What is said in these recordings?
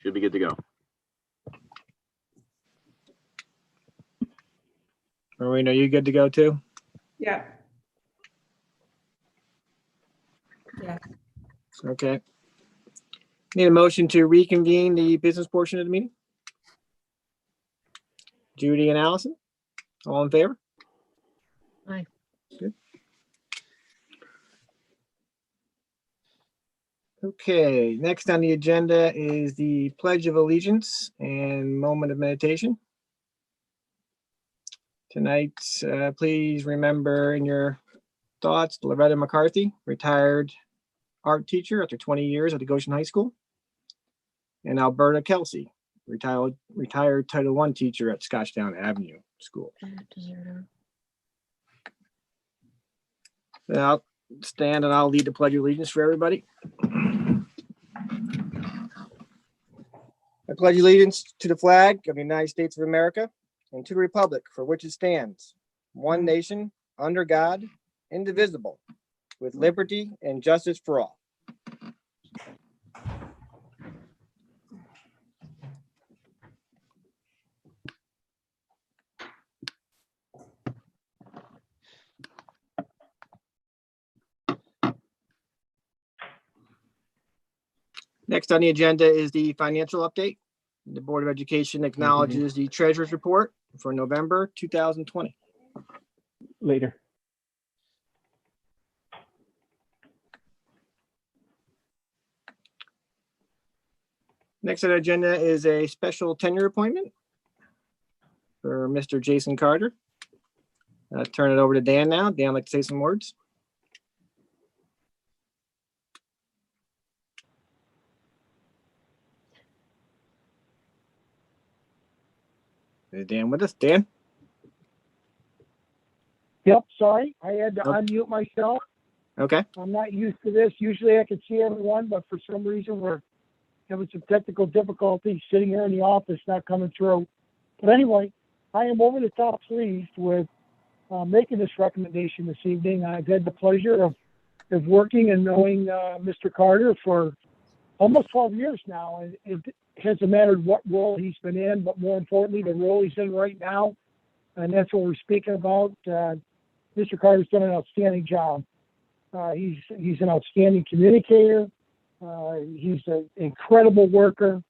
Should be good to go. Marina, are you good to go too? Yeah. Yeah. Okay. Need a motion to reconvene the business portion of the meeting? Judy and Allison, all in favor? Aye. Good. Okay, next on the agenda is the Pledge of Allegiance and moment of meditation. Tonight, please remember in your thoughts Loretta McCarthy, retired art teacher after 20 years at the Goshen High School, and Alberta Kelsey, retired Title I teacher at Scotchtown Avenue School. Then I'll stand and I'll lead the Pledge of Allegiance for everybody. I pledge allegiance to the flag of the United States of America and to the republic for which it stands, one nation, under God, indivisible, with liberty and justice for all. Next on the agenda is the financial update. The Board of Education acknowledges the Treasurer's Report for November 2020. Later. Next on the agenda is a special tenure appointment for Mr. Jason Carter. I'll turn it over to Dan now. Dan, like to say some words? Is Dan with us? Dan? Yep, sorry, I had to Nope. unmute myself. Okay. I'm not used to this. Usually I can see everyone, but for some reason we're having some technical difficulties sitting here in the office, not coming through. But anyway, I am over the top pleased with making this recommendation this evening. I've had the pleasure of working and knowing Mr. Carter for almost 12 years now. And it hasn't mattered what role he's been in, but more importantly, the role he's in right now. And that's what we're speaking about. Mr. Carter's done an outstanding job. He's an outstanding communicator. He's an incredible worker.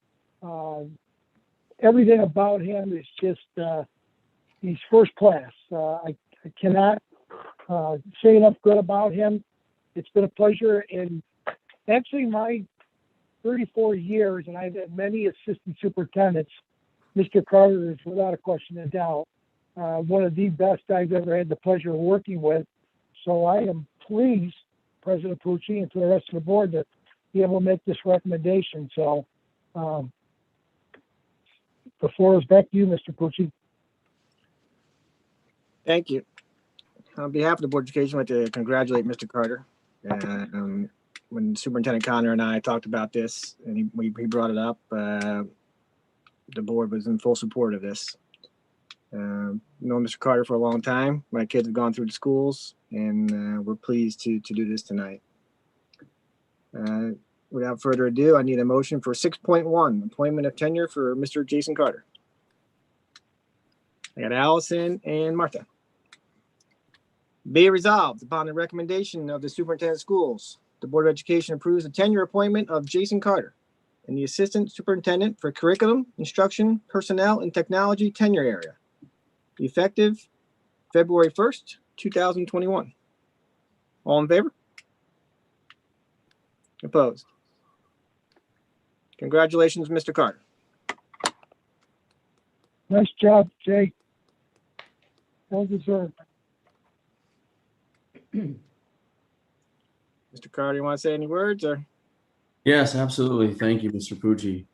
Everything about him is just, he's first class. I cannot say enough good about him. It's been a pleasure. And actually my 34 years, and I've had many assistant superintendents, Mr. Carter is without a question of doubt one of the best I've ever had the pleasure of working with. So I am pleased, President Pucci, and to the rest of the board, to be able to make this recommendation. So the floor is back to you, Mr. Pucci. Thank you. On behalf of the Board of Education, I'd like to congratulate Mr. Carter. When Superintendent Connor and I talked about this and he brought it up, the board was in full support of this. Known Mr. Carter for a long time. My kids have gone through the schools and we're pleased to do this tonight. Without further ado, I need a motion for 6.1, appointment of tenure for Mr. Jason Carter. I got Allison and Martha. Be it resolved upon the recommendation of the Superintendent of Schools, the Board of Education approves the tenure appointment of Jason Carter and the Assistant Superintendent for Curriculum, Instruction, Personnel, and Technology tenure area, effective February 1st, 2021. All in favor? Opposed? Congratulations, Mr. Carter. Nice job, Jay. Well deserved. Mr. Carter, you want to say any words or? Yes, absolutely. Thank you, Mr. Pucci.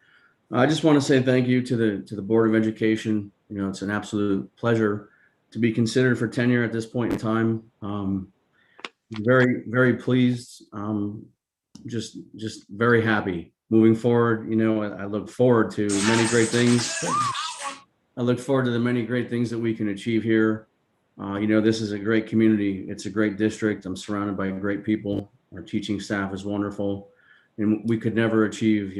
I just want to say thank you to the Board of Education. You know, it's an absolute pleasure to be considered for tenure at this point in time. Very, very pleased. Just very happy. Moving forward, you know, I look forward to many great things. I look forward to the many great things that we can achieve here. You know, this is a great community. It's a great district. I'm surrounded by great people. Our teaching staff is wonderful. And we could never achieve,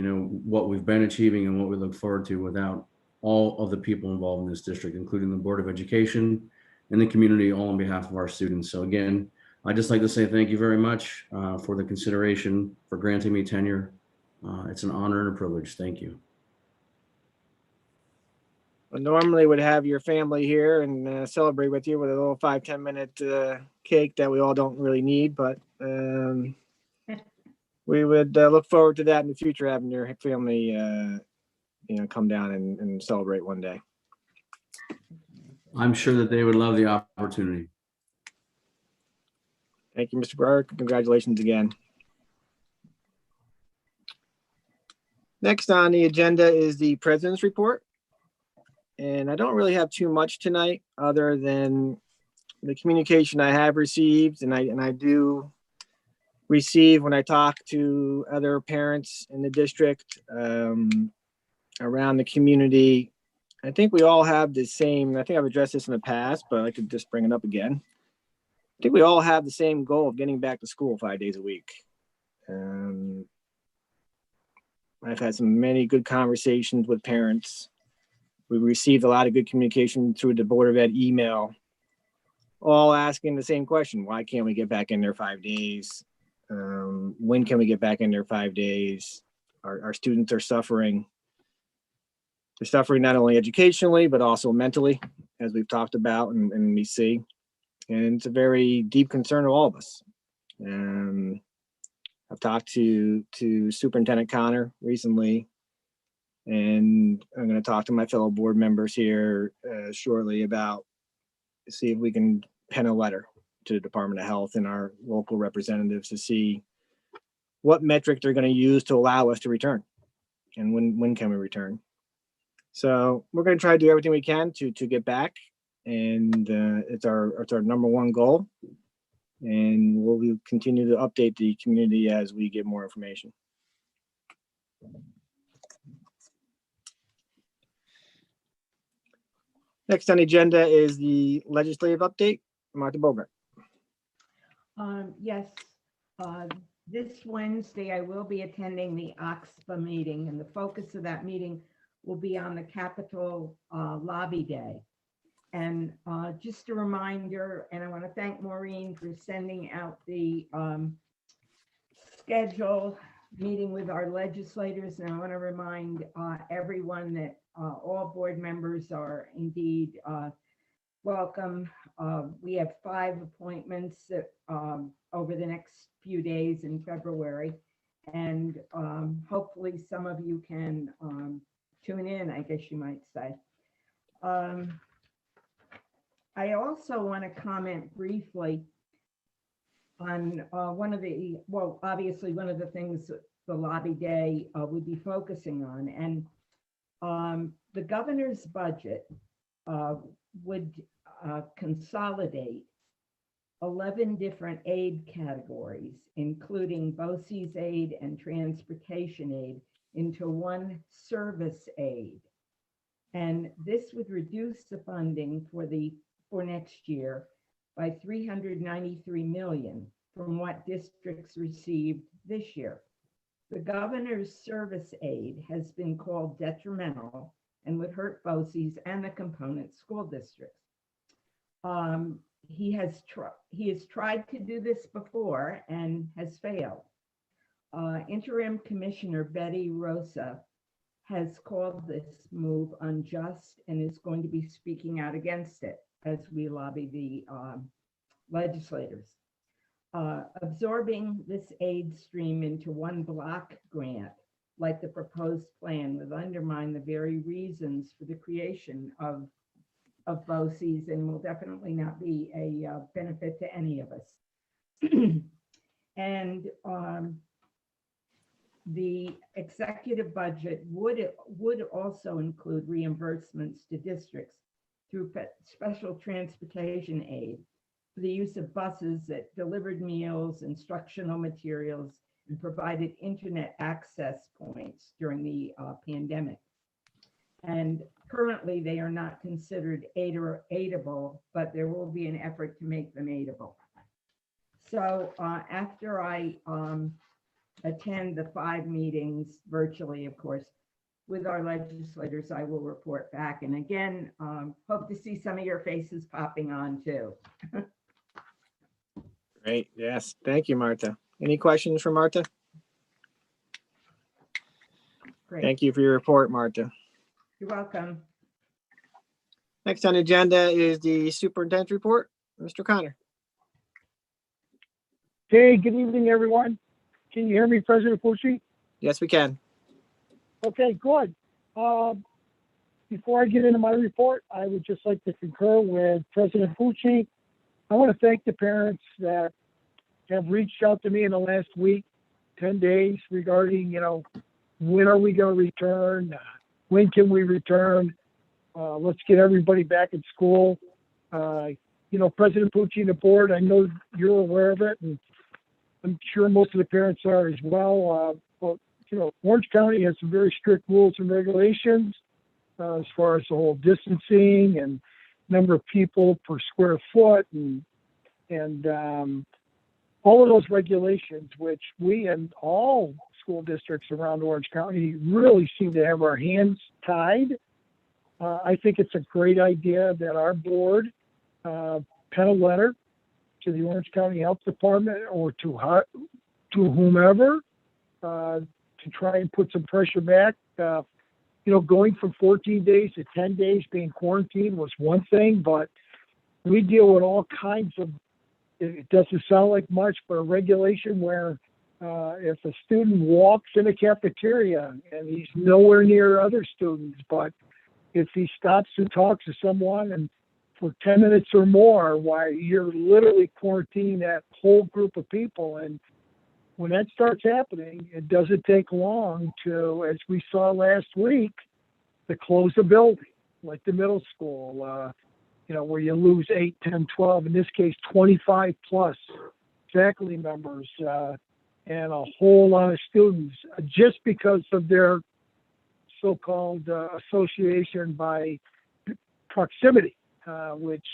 what we've been achieving and what we look forward to without all of the people involved in this district, including the Board of Education and the community, all on behalf of our students. So again, I'd just like to say thank you very much for the consideration for granting me tenure. It's an honor and a privilege. Thank you. Well, normally would have your family here and celebrate with you with a little 5-10 minute cake that we all don't really need, but we would look forward to that in the future, having your family, come down and celebrate one day. I'm sure that they would love the opportunity. Thank you, Mr. Burke. Congratulations again. Next on the agenda is the President's Report. And I don't really have too much tonight other than the communication I have received, and I do receive when I talk to other parents in the district around the community. I think we all have the same, I think I've addressed this in the past, but I could just bring it up again. I think we all have the same goal of getting back to school 5 days a week. I've had many good conversations with parents. We received a lot of good communication through the Board of Ed email, all asking the same question. Why can't we get back in there 5 days? When can we get back in there 5 days? Our students are suffering. They're suffering not only educationally, but also mentally, as we've talked about and we see. And it's a very deep concern of all of us. I've talked to Superintendent Connor recently, and I'm going to talk to my fellow board members here shortly about see if we can pen a letter to the Department of Health and our local representatives to see what metric they're going to use to allow us to return, and when can we return. So we're going to try to do everything we can to get back, and it's our number one goal. And we'll continue to update the community as we get more information. Next on the agenda is the legislative update. Martha Bogart. Yes, this Wednesday I will be attending the OXPA meeting, and the focus of that meeting will be on the Capitol Lobby Day. And just a reminder, and I want to thank Maureen for sending out the schedule meeting with our legislators. And I want to remind everyone that all board members are indeed welcome. We have 5 appointments that, over the next few days in February. And hopefully some of you can tune in, I guess you might say. I also want to comment briefly on obviously one of the things that the lobby day would be focusing on. And the governor's budget would consolidate 11 different aid categories, including BOCES aid and transportation aid, into one service aid. And this would reduce the funding for next year by $393 million from what districts received this year. The governor's service aid has been called detrimental and would hurt BOCES and the component school districts. He has tried to do this before and has failed. Interim Commissioner Betty Rosa has called this move unjust and is going to be speaking out against it as we lobby the legislators. Absorbing this aid stream into one block grant, like the proposed plan, would undermine the very reasons for the creation of BOCES and will definitely not be a benefit to any of us. And the executive budget would also include reimbursements to districts through special transportation aid for the use of buses that delivered meals, instructional materials, and provided internet access points during the pandemic. And currently they are not considered aidable, but there will be an effort to make them aidable. So after I attend the 5 meetings virtually, of course, with our legislators. I will report back. And again, hope to see some of your faces popping on too. Great. Yes. Thank you, Martha. Any questions for Martha? Great. Thank you for your report, Martha. You're welcome. Next on the agenda is the superintendent's report. Mr. Connor. Hey, good evening, everyone. Can you hear me, President Pucci? Yes, we can. Okay, good. Before I get into my report, I would just like to concur with President Pucci. I want to thank the parents that have reached out to me in the last week, 10 days, regarding, when are we going to return? When can we return? Let's get everybody back in school. President Pucci and the board, I know you're aware of it, and I'm sure most of the parents are as well. Orange County has some very strict rules and regulations as far as the whole distancing and number of people per square foot and all of those regulations, which we and all school districts around Orange County really seem to have our hands tied. I think it's a great idea that our board pen a letter to the Orange County Health Department or to whomever to try and put some pressure back. Going from 14 days to 10 days being quarantined was one thing, but we deal with all kinds of, it doesn't sound like much, but a regulation where if a student walks in a cafeteria and he's nowhere near other students, but if he stops and talks to someone and for 10 minutes or more, why you're literally quarantining that whole group of people. And when that starts happening, it doesn't take long to, as we saw last week, to close a building, like the middle school, where you lose 8, 10, 12, in this case, 25 plus faculty members and a whole lot of students just because of their so-called association by proximity, which,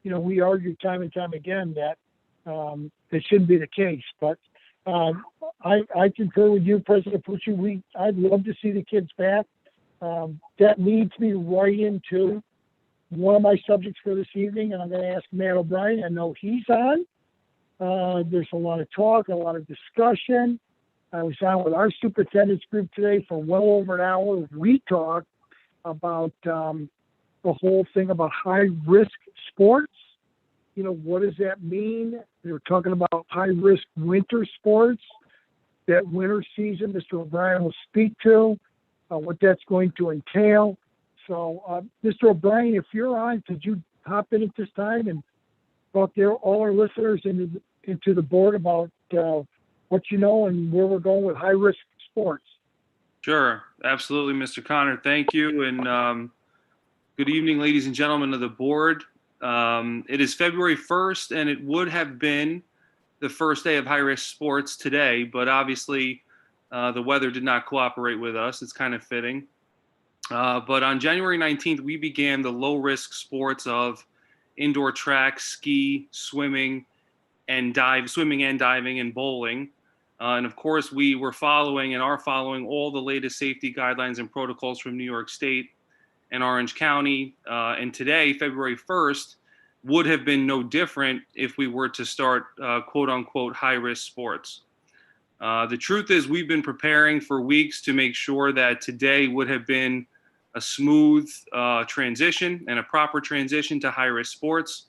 we argue time and time again that that shouldn't be the case. But I concur with you, President Pucci. I'd love to see the kids back. That leads me right into one of my subjects for this evening, and I'm going to ask Matt O'Brien. I know he's on. There's a lot of talk, a lot of discussion. I was on with our superintendent's group today for well over an hour. We talked about the whole thing about high-risk sports. What does that mean? They were talking about high-risk winter sports. That winter season, Mr. O'Brien will speak to what that's going to entail. So, Mr. O'Brien, if you're on, could you hop in at this time and talk to all our listeners into the board about what you know and where we're going with high-risk sports? Sure, absolutely, Mr. Connor. Thank you, and good evening, ladies and gentlemen of the board. It is February 1st, and it would have been the first day of high-risk sports today, but obviously the weather did not cooperate with us. It's kind of fitting. But on January 19th, we began the low-risk sports of indoor track, ski, swimming, and diving, and bowling. And of course, we were following and are following all the latest safety guidelines and protocols from New York State and Orange County. And today, February 1st, would have been no different if we were to start quote unquote high-risk sports. The truth is we've been preparing for weeks to make sure that today would have been a smooth transition and a proper transition to high-risk sports.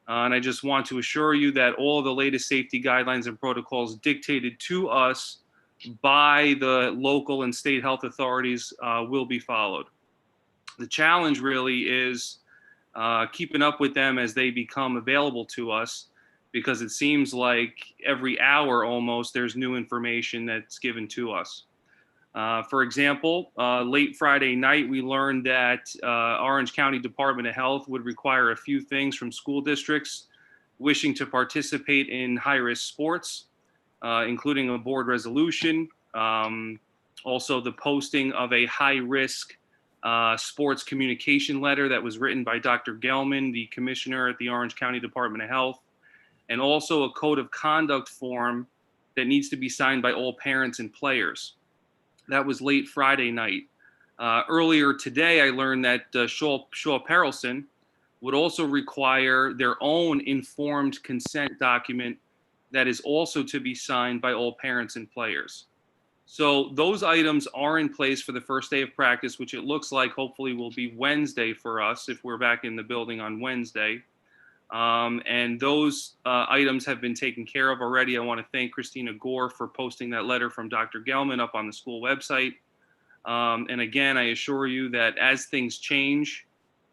And I just want to assure you that all of the latest safety guidelines and protocols dictated to us by the local and state health authorities will be followed. The challenge really is keeping up with them as they become available to us, because it seems like every hour almost there's new information that's given to us. For example, late Friday night, we learned that Orange County Department of Health would require a few things from school districts wishing to participate in high-risk sports, including a board resolution, also the posting of a high-risk sports communication letter that was written by Dr. Gelman, the commissioner at the Orange County Department of Health, and also a code of conduct form that needs to be signed by all parents and players. That was late Friday night. Earlier today, I learned that Shaw Perelson would also require their own informed consent document that is also to be signed by all parents and players. So those items are in place for the first day of practice, which it looks like hopefully will be Wednesday for us if we're back in the building on Wednesday. And those items have been taken care of already. I want to thank Christina Gore for posting that letter from Dr. Gelman up on the school website. And again, I assure you that as things change,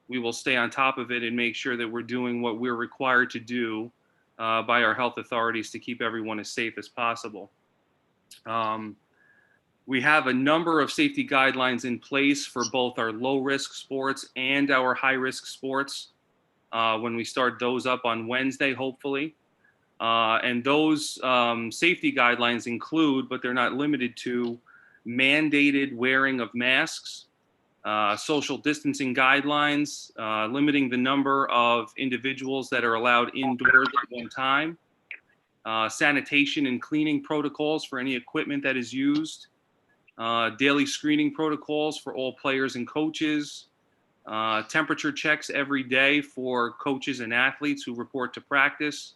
we will stay on top of it and make sure that we're doing what we're required to do by our health authorities to keep everyone as safe as possible. We have a number of safety guidelines in place for both our low-risk sports and our high-risk sports when we start those up on Wednesday, hopefully. And those safety guidelines include, but they're not limited to, mandated wearing of masks, social distancing guidelines, limiting the number of individuals that are allowed indoors at one time, sanitation and cleaning protocols for any equipment that is used, daily screening protocols for all players and coaches, temperature checks every day for coaches and athletes who report to practice,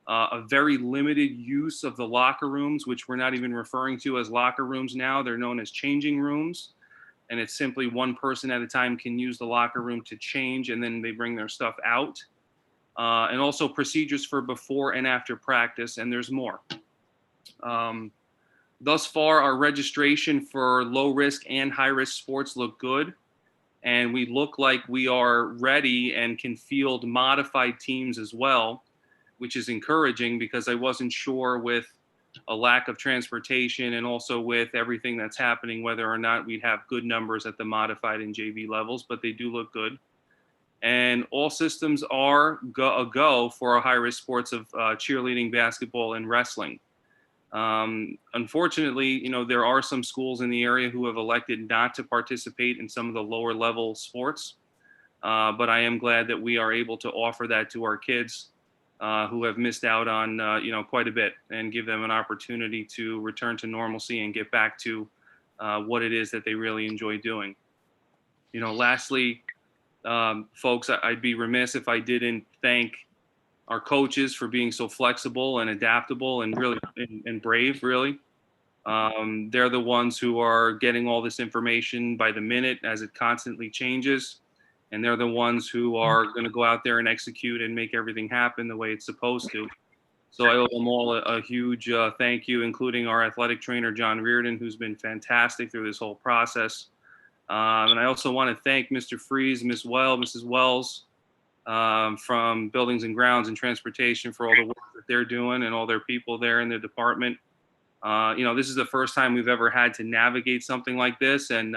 a very limited use of the locker rooms, which we're not even referring to as locker rooms now. They're known as changing rooms. And it's simply one person at a time can use the locker room to change, and then they bring their stuff out. And also procedures for before and after practice, and there's more. Thus far, our registration for low-risk and high-risk sports look good. And we look like we are ready and can field modified teams as well, which is encouraging because I wasn't sure with a lack of transportation and also with everything that's happening, whether or not we'd have good numbers at the modified and JV levels, but they do look good. And all systems are a go for our high-risk sports of cheerleading, basketball, and wrestling. Unfortunately, there are some schools in the area who have elected not to participate in some of the lower level sports. But I am glad that we are able to offer that to our kids who have missed out on, quite a bit, and give them an opportunity to return to normalcy and get back to what it is that they really enjoy doing. Lastly, folks, I'd be remiss if I didn't thank our coaches for being so flexible and adaptable and really and brave, really. They're the ones who are getting all this information by the minute as it constantly changes. And they're the ones who are going to go out there and execute and make everything happen the way it's supposed to. So I owe them all a huge thank you, including our athletic trainer, John Reardon, who's been fantastic through this whole process. And I also want to thank Mr. Freeze, Mrs. Wells, from Buildings and Grounds and Transportation for all the work that they're doing and all their people there in the department. This is the first time we've ever had to navigate something like this, and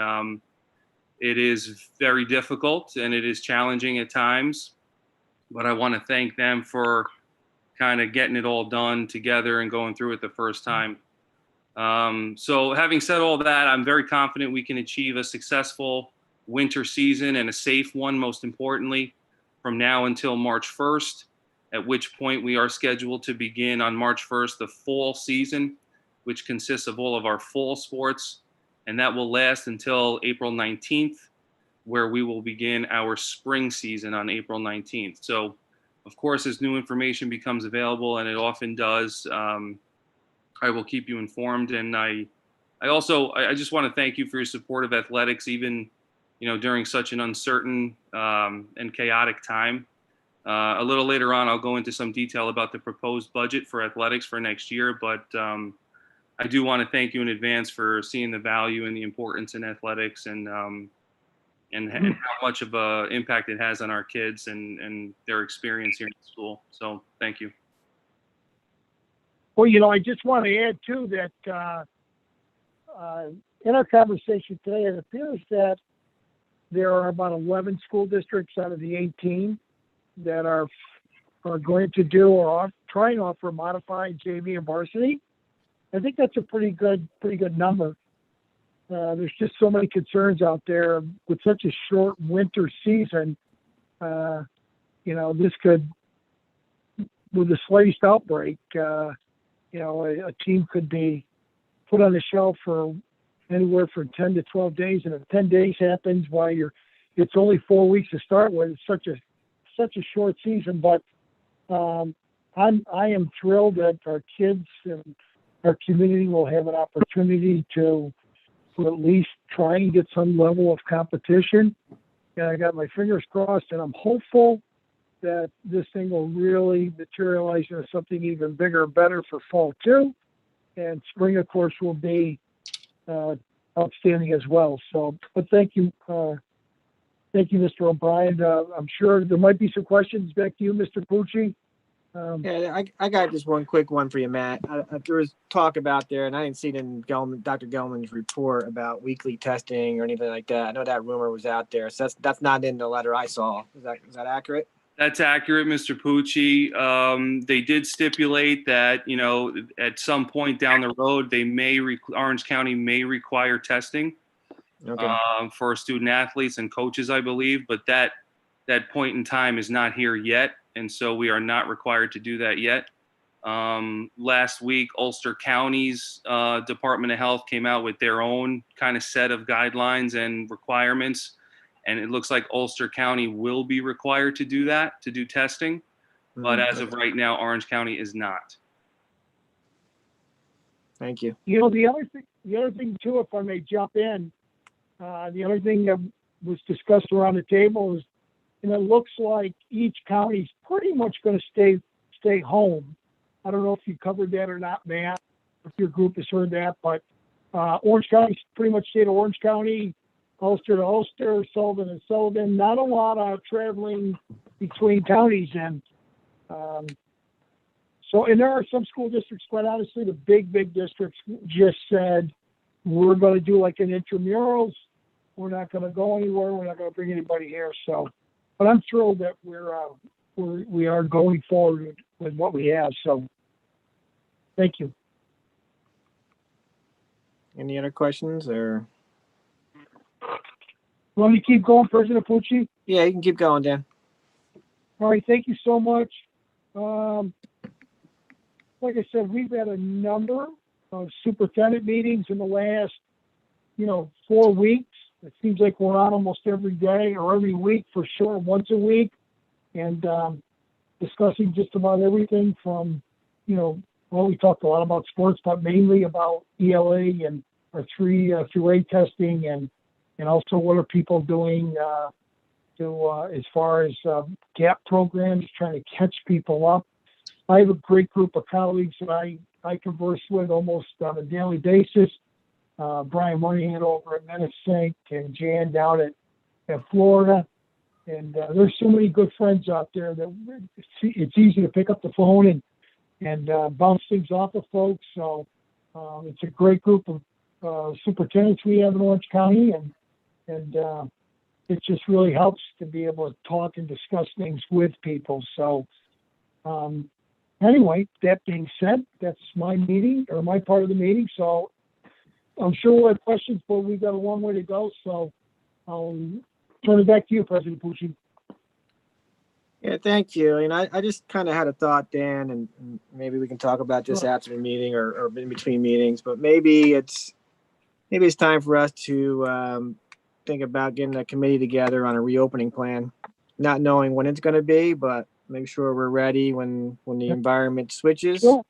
it is very difficult and it is challenging at times, but I want to thank them for kind of getting it all done together and going through it the first time. So having said all that, I'm very confident we can achieve a successful winter season and a safe one, most importantly, from now until March 1st, at which point we are scheduled to begin on March 1st, the fall season, which consists of all of our fall sports. And that will last until April 19th, where we will begin our spring season on April 19th. So, of course, as new information becomes available, and it often does, I will keep you informed. And I just want to thank you for your support of athletics, even during such an uncertain and chaotic time. A little later on, I'll go into some detail about the proposed budget for athletics for next year, but I do want to thank you in advance for seeing the value and the importance in athletics and how much of an impact it has on our kids and their experience here in school. So thank you. Well, I just want to add too that in our conversation today, it appears that there are about 11 school districts out of the 18 that are going to do or try and offer modified JV and varsity. I think that's a pretty good number. There's just so many concerns out there with such a short winter season. This could, with the slightest outbreak, a team could be put on the shelf for anywhere from 10 to 12 days. And if 10 days happens while it's only 4 weeks to start with, it's such a short season. But I am thrilled that our kids and our community will have an opportunity to at least try and get some level of competition. And I got my fingers crossed, and I'm hopeful that this thing will really materialize into something even bigger and better for fall too. And spring, of course, will be outstanding as well. So, but thank you, Mr. O'Brien. I'm sure there might be some questions. Back to you, Mr. Pucci. Yeah, I got just one quick one for you, Matt. There was talk about there, and I didn't see it in Dr. Gelman's report about weekly testing or anything like that. I know that rumor was out there, so that's not in the letter I saw. Is that accurate? That's accurate, Mr. Pucci. They did stipulate that, at some point down the road, Orange County may require testing for student athletes and coaches, I believe, but that point in time is not here yet. And so we are not required to do that yet. Last week, Ulster County's Department of Health came out with their own kind of set of guidelines and requirements. And it looks like Ulster County will be required to do that, to do testing. But as of right now, Orange County is not. Thank you. The other thing too, if I may jump in, the other thing that was discussed around the table is, and it looks like each county's pretty much going to stay home. I don't know if you covered that or not, Matt, if your group has heard that, but Orange County pretty much stayed Orange County, Ulster to Ulster, Sullivan and Sullivan. Not a lot of traveling between counties, and and there are some school districts, quite honestly, the big districts just said, we're going to do like an intramurals. We're not going to go anywhere. We're not going to bring anybody here. So, but I'm thrilled that we are going forward with what we have. So, thank you. Any other questions or? Want me to keep going, President Pucci? Yeah, you can keep going, Dan. All right, thank you so much. Like I said, we've had a number of superintendent meetings in the last, 4 weeks. It seems like we're on almost every day or every week for sure, once a week, and discussing just about everything from, we talked a lot about sports, but mainly about ELA and our 3 through 8 testing, and also what are people doing as far as gap programs, trying to catch people up. I have a great group of colleagues that I converse with almost on a daily basis. Brian Moynihan over at Menacink and Jan down at Florida. And there's so many good friends out there that it's easy to pick up the phone and bounce things off of folks. So it's a great group of superintendents we have in Orange County, and it just really helps to be able to talk and discuss things with people. So anyway, that being said, that's my meeting or my part of the meeting. So I'm sure we'll have questions, but we've got a long way to go. So I'll turn it back to you, President Pucci. Yeah, thank you. And I just kind of had a thought, Dan, and maybe we can talk about this after the meeting or in between meetings, but maybe it's time for us to think about getting a committee together on a reopening plan, not knowing when it's going to be, but make sure we're ready when the environment switches. Sure.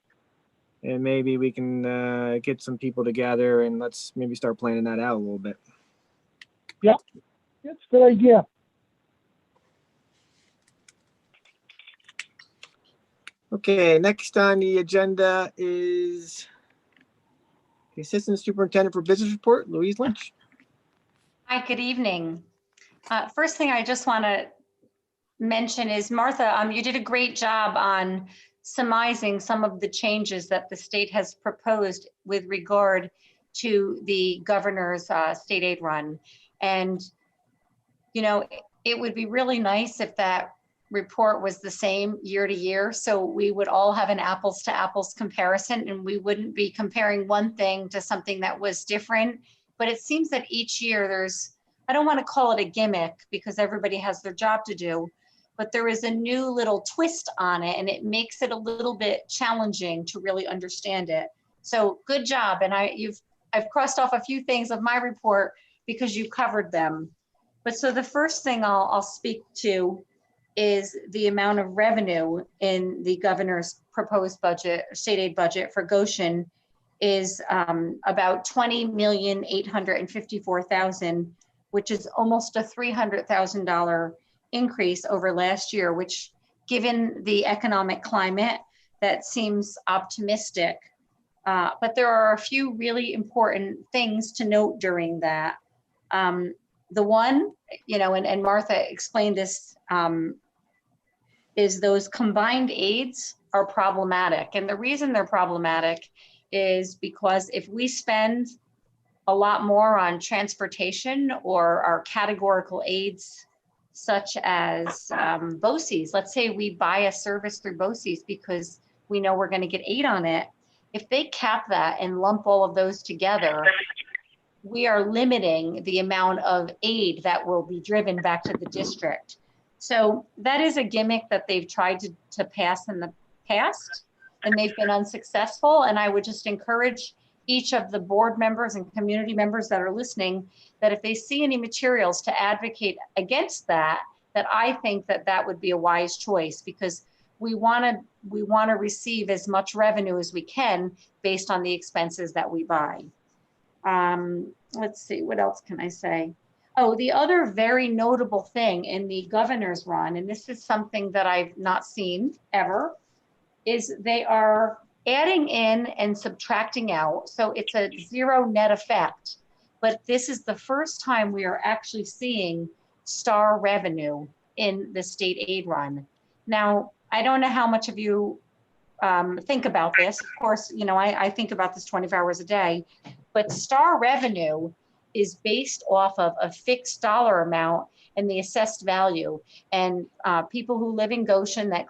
And maybe we can get some people together and let's maybe start planning that out a little bit. Yeah, that's a good idea. Okay, next on the agenda is the Assistant Superintendent for Business Report, Louise Lynch. Hi, good evening. First thing I just want to mention is, Martha, you did a great job on surmising some of the changes that the state has proposed with regard to the governor's state aid run. And, it would be really nice if that report was the same year to year, so we would all have an apples to apples comparison and we wouldn't be comparing one thing to something that was different. But it seems that each year I don't want to call it a gimmick because everybody has their job to do, but there is a new little twist on it, and it makes it a little bit challenging to really understand it. So good job. And I've crossed off a few things of my report because you covered them. But so the first thing I'll speak to is the amount of revenue in the governor's proposed budget, state aid budget for Goshen is about $20,854,000, which is almost a $300,000 increase over last year, which, given the economic climate, that seems optimistic. But there are a few really important things to note during that. The one, and Martha explained this, is those combined aids are problematic. And the reason they're problematic is because if we spend a lot more on transportation or our categorical aids, such as BOCES, let's say we buy a service through BOCES because we know we're going to get aid on it. If they cap that and lump all of those together, we are limiting the amount of aid that will be driven back to the district. So that is a gimmick that they've tried to pass in the past, and they've been unsuccessful. And I would just encourage each of the board members and community members that are listening, that if they see any materials to advocate against that, that I think that would be a wise choice, because we want to receive as much revenue as we can based on the expenses that we buy. Let's see, what else can I say? Oh, the other very notable thing in the governor's run, and this is something that I've not seen ever, is they are adding in and subtracting out. So it's a zero net effect, but this is the first time we are actually seeing star revenue in the state aid run. Now, I don't know how much of you think about this. Of course, I think about this 24 hours a day, but star revenue is based off of a fixed dollar amount and the assessed value. And people who live in Goshen that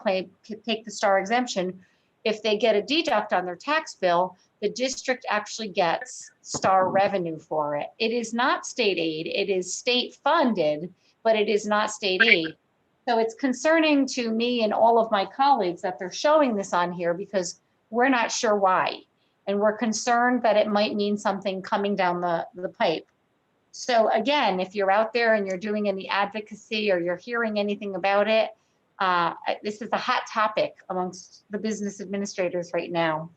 take the star exemption, if they get a deduct on their tax bill, the district actually gets star revenue for it. It is not state aid, it is state funded, but it is not state aid. So it's concerning to me and all of my colleagues that they're showing this on here, because we're not sure why. And we're concerned that it might mean something coming down the pipe. So again, if you're out there and you're doing any advocacy or you're hearing anything about it, this is a hot topic amongst the business administrators right now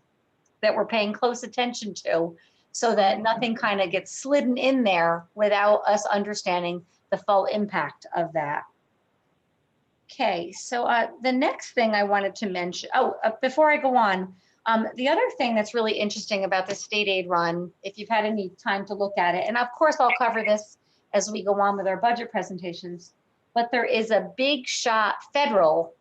that we're paying close attention to, so that nothing kind of gets slidden in there without us understanding the full impact of that. Okay, so the next thing I wanted to mention, before I go on, the other thing that's really interesting about the state aid run, if you've had any time to look at it, and of course I'll cover this as we go on with our budget presentations, but there is a big shot federal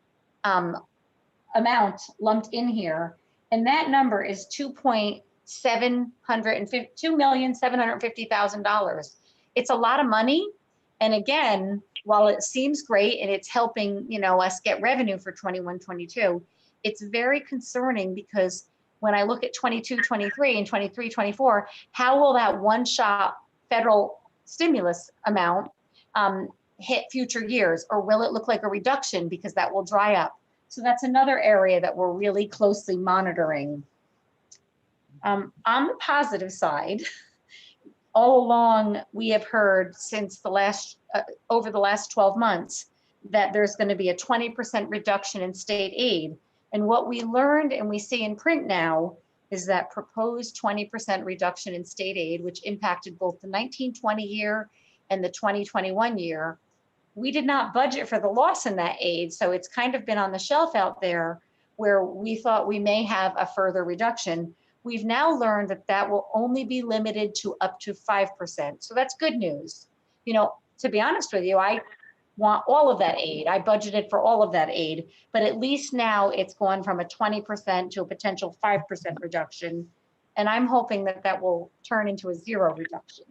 amount lumped in here, and that number is $2,750,000. It's a lot of money, and again, while it seems great and it's helping us get revenue for 21-22, it's very concerning, because when I look at 22-23 and 23-24, how will that one-shot federal stimulus amount hit future years, or will it look like a reduction because that will dry up? So that's another area that we're really closely monitoring. On the positive side, all along we have heard since over the last 12 months that there's going to be a 20% reduction in state aid. And what we learned and we see in print now is that proposed 20% reduction in state aid, which impacted both the 1920 year and the 2021 year, we did not budget for the loss in that aid. So it's kind of been on the shelf out there, where we thought we may have a further reduction. We've now learned that will only be limited to up to 5%. So that's good news. To be honest with you, I want all of that aid. I budgeted for all of that aid, but at least now it's gone from a 20% to a potential 5% reduction. And I'm hoping that will turn into a zero reduction.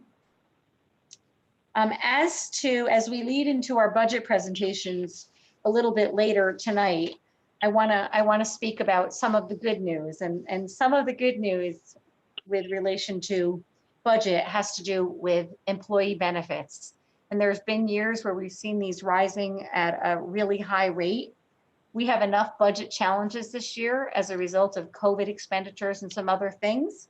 As we lead into our budget presentations a little bit later tonight, I want to speak about some of the good news, and some of the good news with relation to budget has to do with employee benefits. And there's been years where we've seen these rising at a really high rate. We have enough budget challenges this year as a result of COVID expenditures and some other things.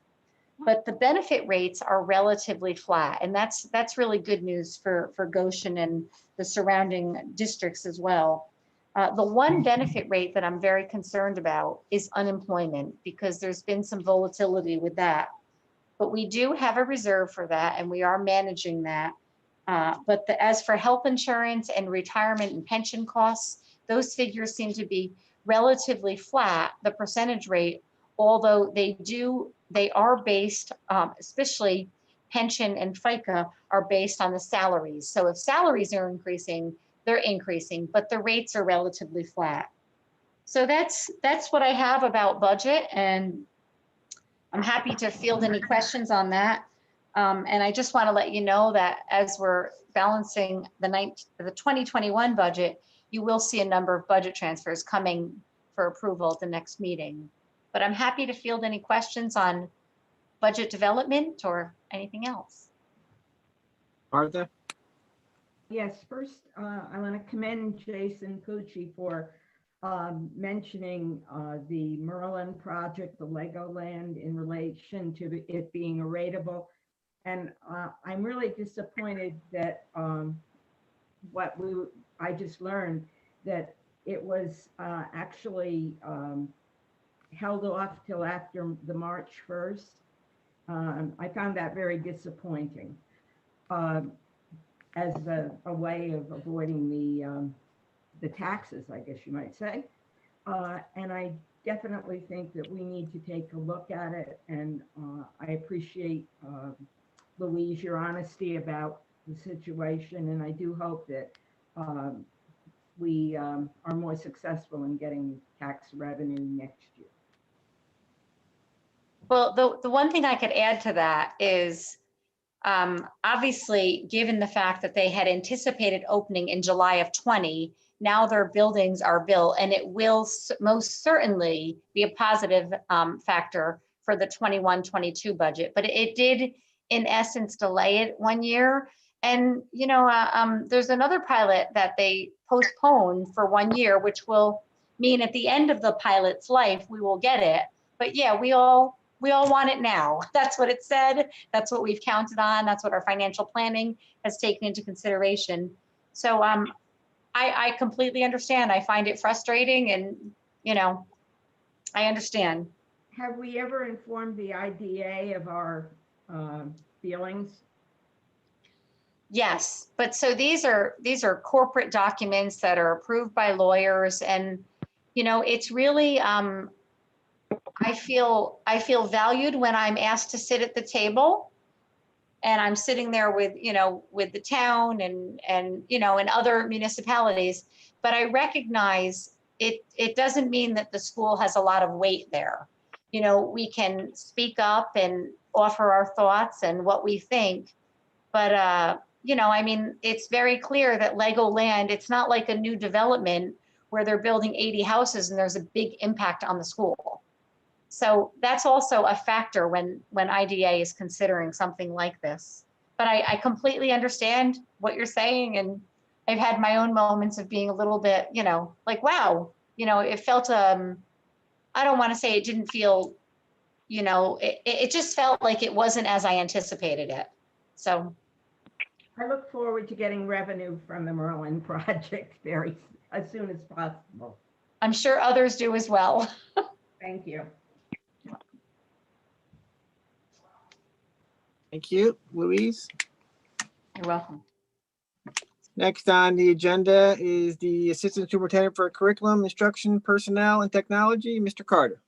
But the benefit rates are relatively flat. And that's really good news for Goshen and the surrounding districts as well. The one benefit rate that I'm very concerned about is unemployment, because there's been some volatility with that. But we do have a reserve for that, and we are managing that. But as for health insurance and retirement and pension costs, those figures seem to be relatively flat, the percentage rate, although they are based, especially pension and FICA are based on the salaries. So if salaries are increasing, they're increasing, but the rates are relatively flat. So that's what I have about budget, and I'm happy to field any questions on that. And I just want to let you know that as we're balancing the 2021 budget, you will see a number of budget transfers coming for approval at the next meeting. But I'm happy to field any questions on budget development or anything else. Martha? Yes, first, I want to commend Jason Pucci for mentioning the Merlin project, the Legoland, in relation to it being a rateable. And I'm really disappointed that I just learned that it was actually held off till after the March 1st. I found that very disappointing as a way of avoiding the taxes, I guess you might say. And I definitely think that we need to take a look at it. And I appreciate, Louise, your honesty about the situation. And I do hope that we are more successful in getting tax revenue next year. Well, the one thing I could add to that is, obviously, given the fact that they had anticipated opening in July of 20, now their buildings are built, and it will most certainly be a positive factor for the 21-22 budget. But it did, in essence, delay it 1 year. And, there's another pilot that they postponed for 1 year, which will mean at the end of the pilot's life, we will get it. But yeah, we all want it now. That's what it said. That's what we've counted on. That's what our financial planning has taken into consideration. So I completely understand. I find it frustrating, and, I understand. Have we ever informed the IDA of our feelings? Yes, but so these are corporate documents that are approved by lawyers, and, it's really, I feel valued when I'm asked to sit at the table, and I'm sitting there with the town and other municipalities. But I recognize it doesn't mean that the school has a lot of weight there. We can speak up and offer our thoughts and what we think. But, it's very clear that Legoland, it's not like a new development where they're building 80 houses and there's a big impact on the school. So that's also a factor when IDA is considering something like this. But I completely understand what you're saying. And I've had my own moments of being a little bit, like, wow, it felt, I don't want to say it didn't feel, it just felt like it wasn't as I anticipated it. So I look forward to getting revenue from the Merlin project as soon as possible. I'm sure others do as well. Thank you. Thank you, Louise. You're welcome. Next on the agenda is the Assistant Superintendent for Curriculum, Instruction, Personnel, and Technology, Mr. Carter.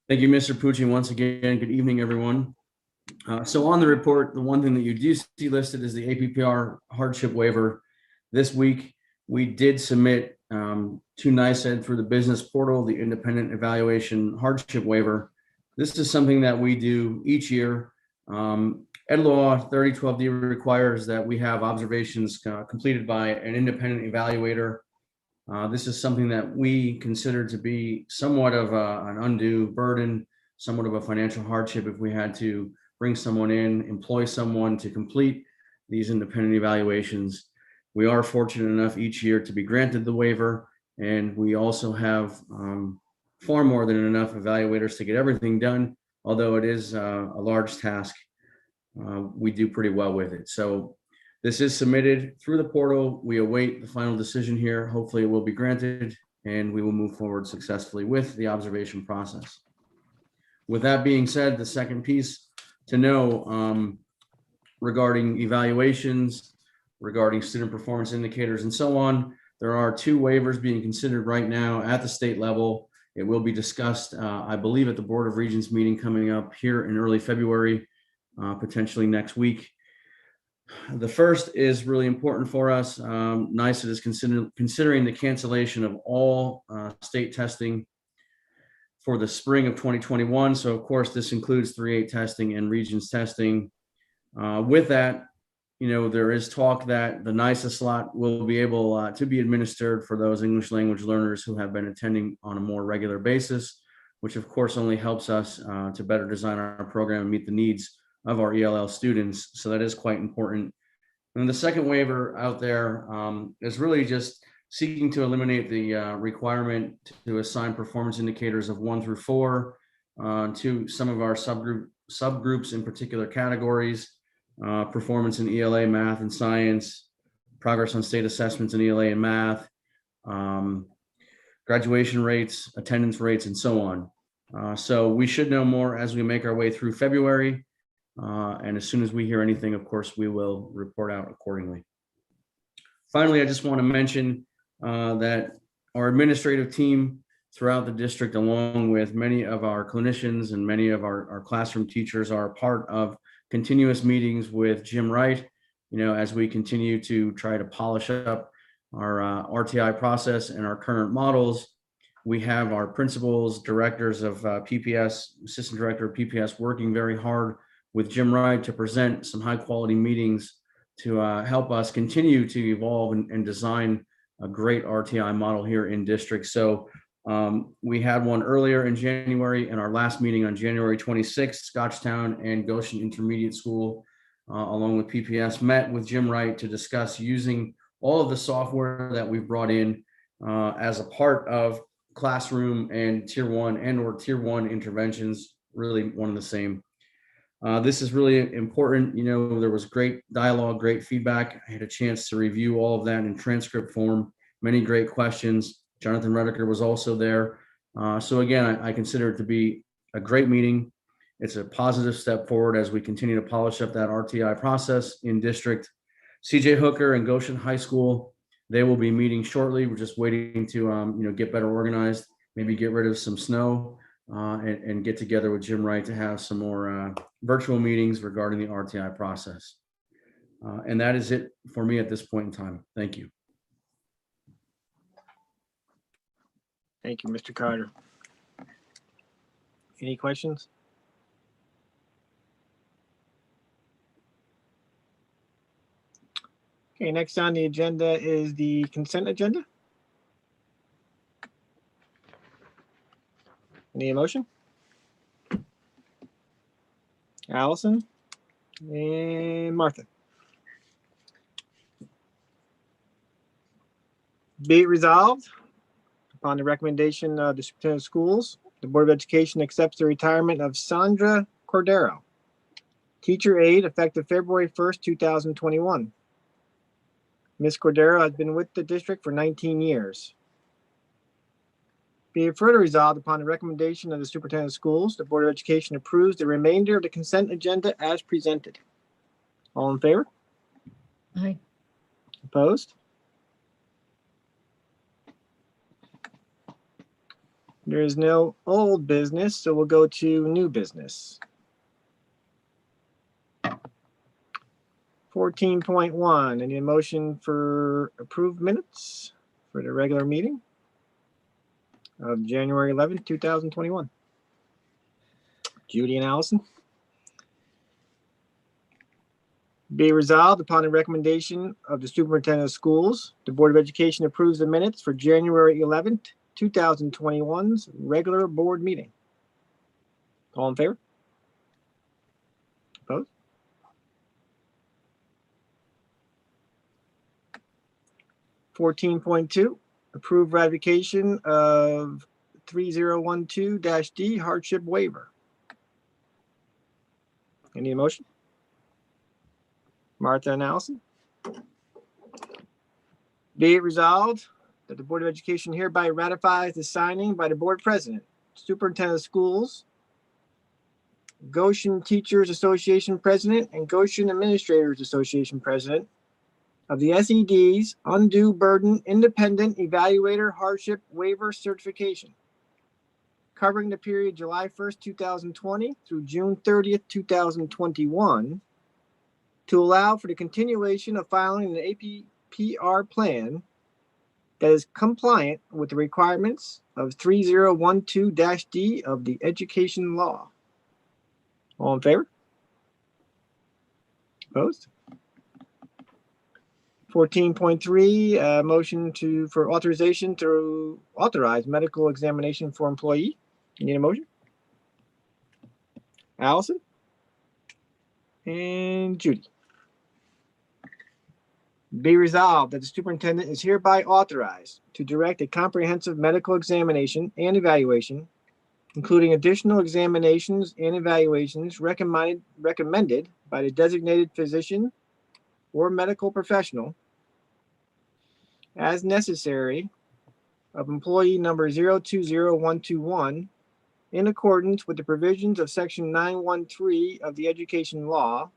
Thank you, Mr. Pucci. Once again, good evening, everyone. So on the report, the one thing that you do see listed is the APPR hardship waiver. This week, we did submit to NICEAD through the business portal, the independent evaluation hardship waiver. This is something that we do each year. Ed Law 3012D requires that we have observations completed by an independent evaluator. This is something that we consider to be somewhat of an undue burden, somewhat of a financial hardship if we had to bring someone in, employ someone to complete these independent evaluations. We are fortunate enough each year to be granted the waiver, and we also have far more than enough evaluators to get everything done. Although it is a large task, we do pretty well with it. So this is submitted through the portal. We await the final decision here. Hopefully it will be granted, and we will move forward successfully with the observation process. With that being said, the second piece to know regarding evaluations, regarding student performance indicators and so on, there are 2 waivers being considered right now at the state level. It will be discussed, I believe, at the Board of Regents meeting coming up here in early February, potentially next week. The first is really important for us. NICET is considering the cancellation of all state testing for the spring of 2021. So of course, this includes 3-8 testing and Regents testing. With that, there is talk that the NICET slot will be able to be administered for those English language learners who have been attending on a more regular basis, which of course only helps us to better design our program and meet the needs of our ELL students. So that is quite important. And the second waiver out there is really just seeking to eliminate the requirement to assign performance indicators of 1 through 4 to some of our subgroups in particular categories. Performance in ELA, math, and science, progress on state assessments in ELA and math, graduation rates, attendance rates, and so on. So we should know more as we make our way through February. And as soon as we hear anything, of course, we will report out accordingly. Finally, I just want to mention that our administrative team throughout the district, along with many of our clinicians and many of our classroom teachers, are part of continuous meetings with Jim Wright, as we continue to try to polish up our RTI process and our current models. We have our principals, directors of PPS, assistant director of PPS, working very hard with Jim Wright to present some high quality meetings to help us continue to evolve and design a great RTI model here in district. So we had one earlier in January, and our last meeting on January 26th, Scotchtown and Goshen Intermediate School, along with PPS, met with Jim Wright to discuss using all of the software that we've brought in as a part of classroom and tier 1 and/or tier 1 interventions, really one and the same. This is really important. There was great dialogue, great feedback. I had a chance to review all of that in transcript form, many great questions. Jonathan Redeker was also there. So again, I consider it to be a great meeting. It's a positive step forward as we continue to polish up that RTI process in district. CJ Hooker and Goshen High School, they will be meeting shortly. We're just waiting to get better organized, maybe get rid of some snow and get together with Jim Wright to have some more virtual meetings regarding the RTI process. And that is it for me at this point in time. Thank you. Thank you, Mr. Carter. Any questions? Okay, next on the agenda is the consent agenda. Any motion? Allison and Martha. Be it resolved, upon the recommendation of the Superintendent of Schools, the Board of Education accepts the retirement of Sandra Cordero, teacher aide, effective February 1st, 2021. Ms. Cordero has been with the district for 19 years. Be it further resolved, upon the recommendation of the Superintendent of Schools, the Board of Education approves the remainder of the consent agenda as presented. All in favor? Aye. Opposed? There is no old business, so we'll go to new business. 14.1, any motion for approved minutes for the regular meeting of January 11th, 2021. Judy and Allison. Be resolved, upon the recommendation of the Superintendent of Schools, the Board of Education approves the minutes for January 11th, 2021's regular board meeting. All in favor? 14.2, approve ratification of 3012-D hardship waiver. I need a motion. Martha and Allison. Be it resolved that the Board of Education hereby ratifies the signing by the Board President, Superintendent of Schools, Goshen Teachers Association President, and Goshen Administrators Association President of the SED's Undue Burden Independent Evaluator Hardship Waiver Certification, covering the period July 1st, 2020 through June 30th, 2021, to allow for the continuation of filing an APPR plan that is compliant with the requirements of 3012-D of the education law. All in favor? Opposed? 14.3, motion for authorization to authorize medical examination for employee. You need a motion? Allison? And Judy. Be resolved that the superintendent is hereby authorized to direct a comprehensive medical examination and evaluation, including additional examinations and evaluations recommended by the designated physician or medical professional as necessary of employee number 020121 in accordance with the provisions of section 913 of the education law.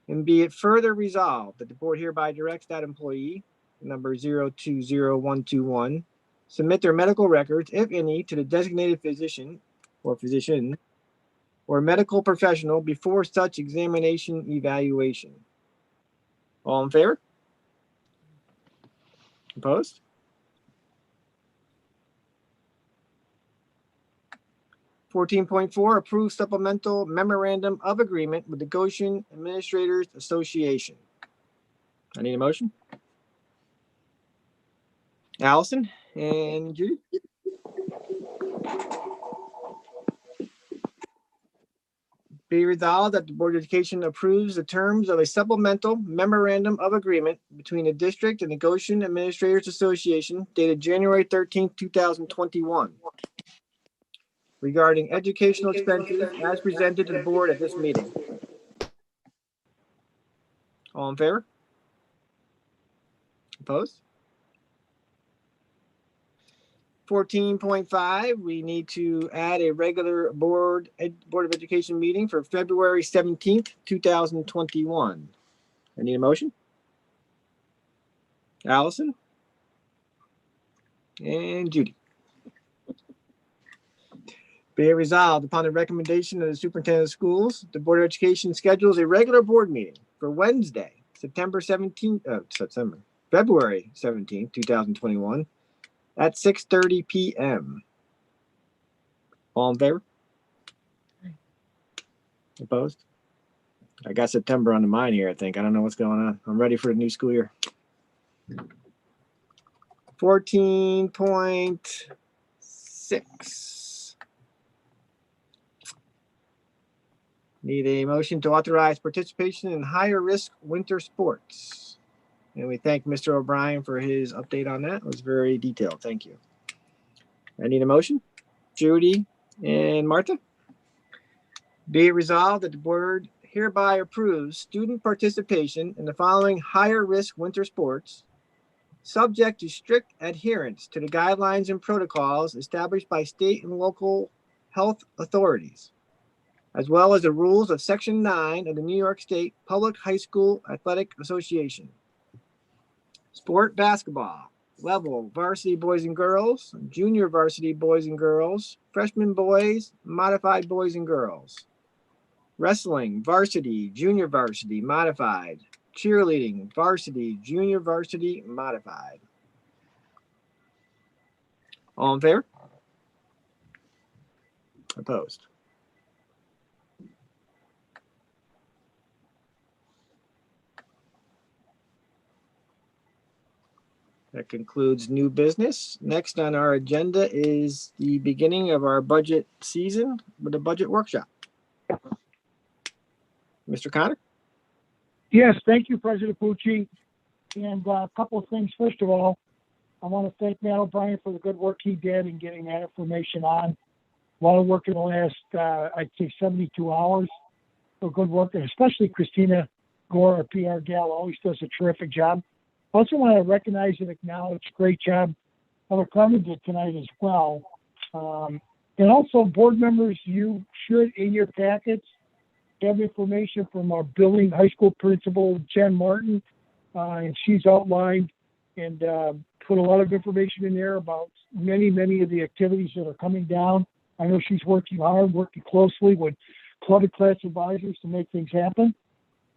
And be it further resolved that the board hereby directs that employee, number 020121, submit their medical records, if any, to the designated physician or medical professional before such examination evaluation. All in favor? Opposed? .4 approve supplemental memorandum of agreement with the Goshen Administrators Association. I need a motion. Allison and Judy. Be resolved that the Board of Education approves the terms of a supplemental memorandum of agreement between the district and the Goshen Administrators Association dated January 13th, 2021. Regarding educational expenses as presented to the board at this meeting. All in favor? Opposed? 14.5, we need to add a regular Board of Education meeting for February 17th, 2021. I need a motion. Allison and Judy. Be it resolved upon the recommendation of the Superintendent of Schools, the Board of Education schedules a regular board meeting for Wednesday, February 17th, 2021 at 6:30 p.m. All in favor? Opposed? I got September on the mind here, I think. I don't know what's going on. I'm ready for the new school year. 14.6. Need a motion to authorize participation in higher risk winter sports. And we thank Mr. O'Brien for his update on that. It was very detailed. Thank you. I need a motion. Judy and Martha. Be it resolved that the board hereby approves student participation in the following higher risk winter sports, subject to strict adherence to the guidelines and protocols established by state and local health authorities, as well as the rules of Section 9 of the New York State Public High School Athletic Association. Sport basketball, level varsity boys and girls, junior varsity boys and girls, freshman boys, modified boys and girls. Wrestling, varsity, junior varsity, modified. Cheerleading, varsity, junior varsity, modified. All in favor? Opposed? That concludes new business. Next on our agenda is the beginning of our budget season with a budget workshop. Mr. Connor? Yes, thank you, President Pucci. And a couple of things. First of all, I want to thank Matt O'Brien for the good work he did in getting that information on. A lot of work in the last, I'd say 72 hours. So good work, and especially Christina Gore, our PR gal, always does a terrific job. Also want to recognize and acknowledge great job Heather Clement did tonight as well. And also board members, you should in your packets have information from our building high school principal, Jen Martin, and she's outlined and put a lot of information in there about many of the activities that are coming down. I know she's working hard, working closely with club and class advisors to make things happen.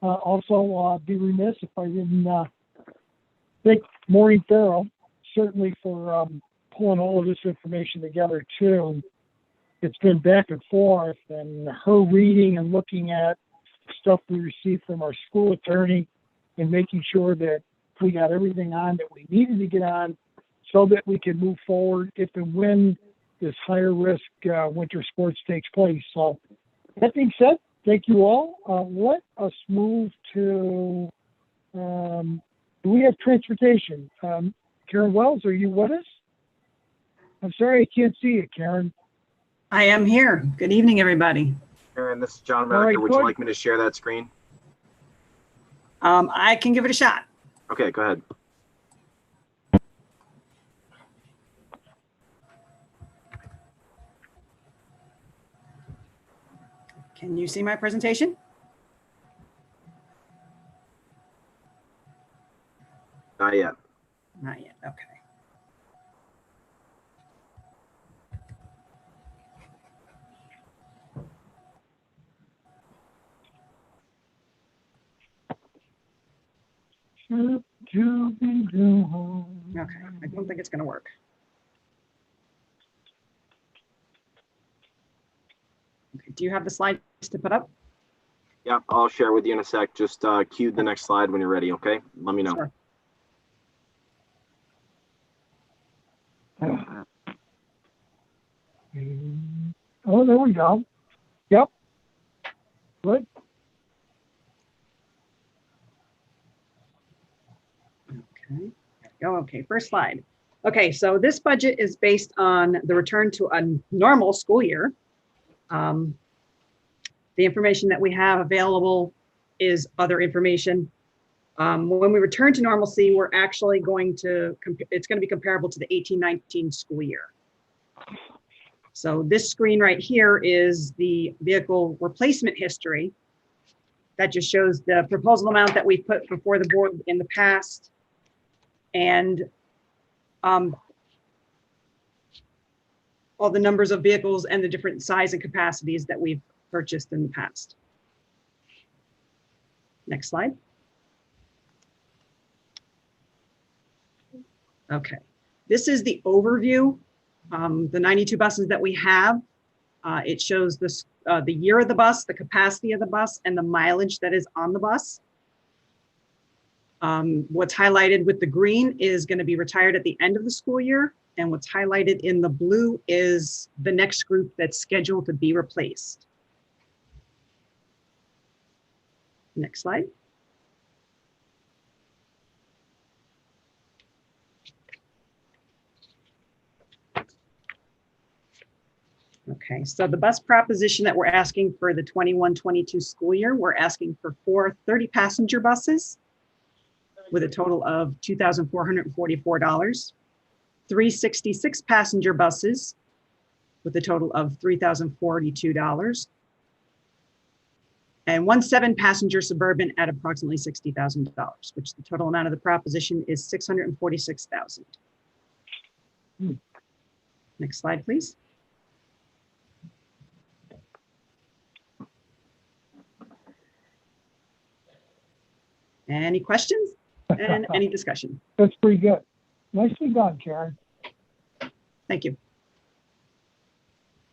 Also, be remiss if I didn't thank Maureen Farrell, certainly for pulling all of this information together too. It's been back and forth, and her reading and looking at stuff we received from our school attorney and making sure that we got everything on that we needed to get on so that we can move forward if and when this higher risk winter sports takes place. So that being said, thank you all. Let us move to, do we have transportation? Karen Wells, are you with us? I'm sorry, I can't see you, Karen. I am here. Good evening, everybody. Aaron, this is John All right, America. Would you good. like me to share that screen? I can give it a shot. Okay, go ahead. Can you see my presentation? Not yet. Not yet. Okay. Okay. I don't think it's going to work. Okay. Do you have the slides to put up? Yeah, I'll share with you in a sec. Just cue the next slide when you're ready, okay? Let me know. Sure. Oh, there we go. Yep. Good. Okay. Oh, okay. First slide. Okay, so this budget is based on the return to a normal school year. The information that we have available is other information. When we return to normalcy, we're actually going to, it's going to be comparable to the 18-19 school year. So this screen right here is the vehicle replacement history. That just shows the proposal amount that we've put before the board in the past. And all the numbers of vehicles and the different size and capacities that we've purchased in the past. Next slide. Okay, this is the overview. The 92 buses that we have. It shows this, the year of the bus, the capacity of the bus, and the mileage that is on the bus. What's highlighted with the green is going to be retired at the end of the school year, and what's highlighted in the blue is the next group that's scheduled to be replaced. Next slide. Okay, so the bus proposition that we're asking for the 21-22 school year, we're asking for 4 30-passenger buses with a total of $2,444, 3 66-passenger buses with a total of $3,042, and 1 7-passenger Suburban at approximately $60,000, which the total amount of the proposition is $646,000. Next slide, please. Any questions and any discussion? That's pretty good. Nicely done, Karen. Thank you.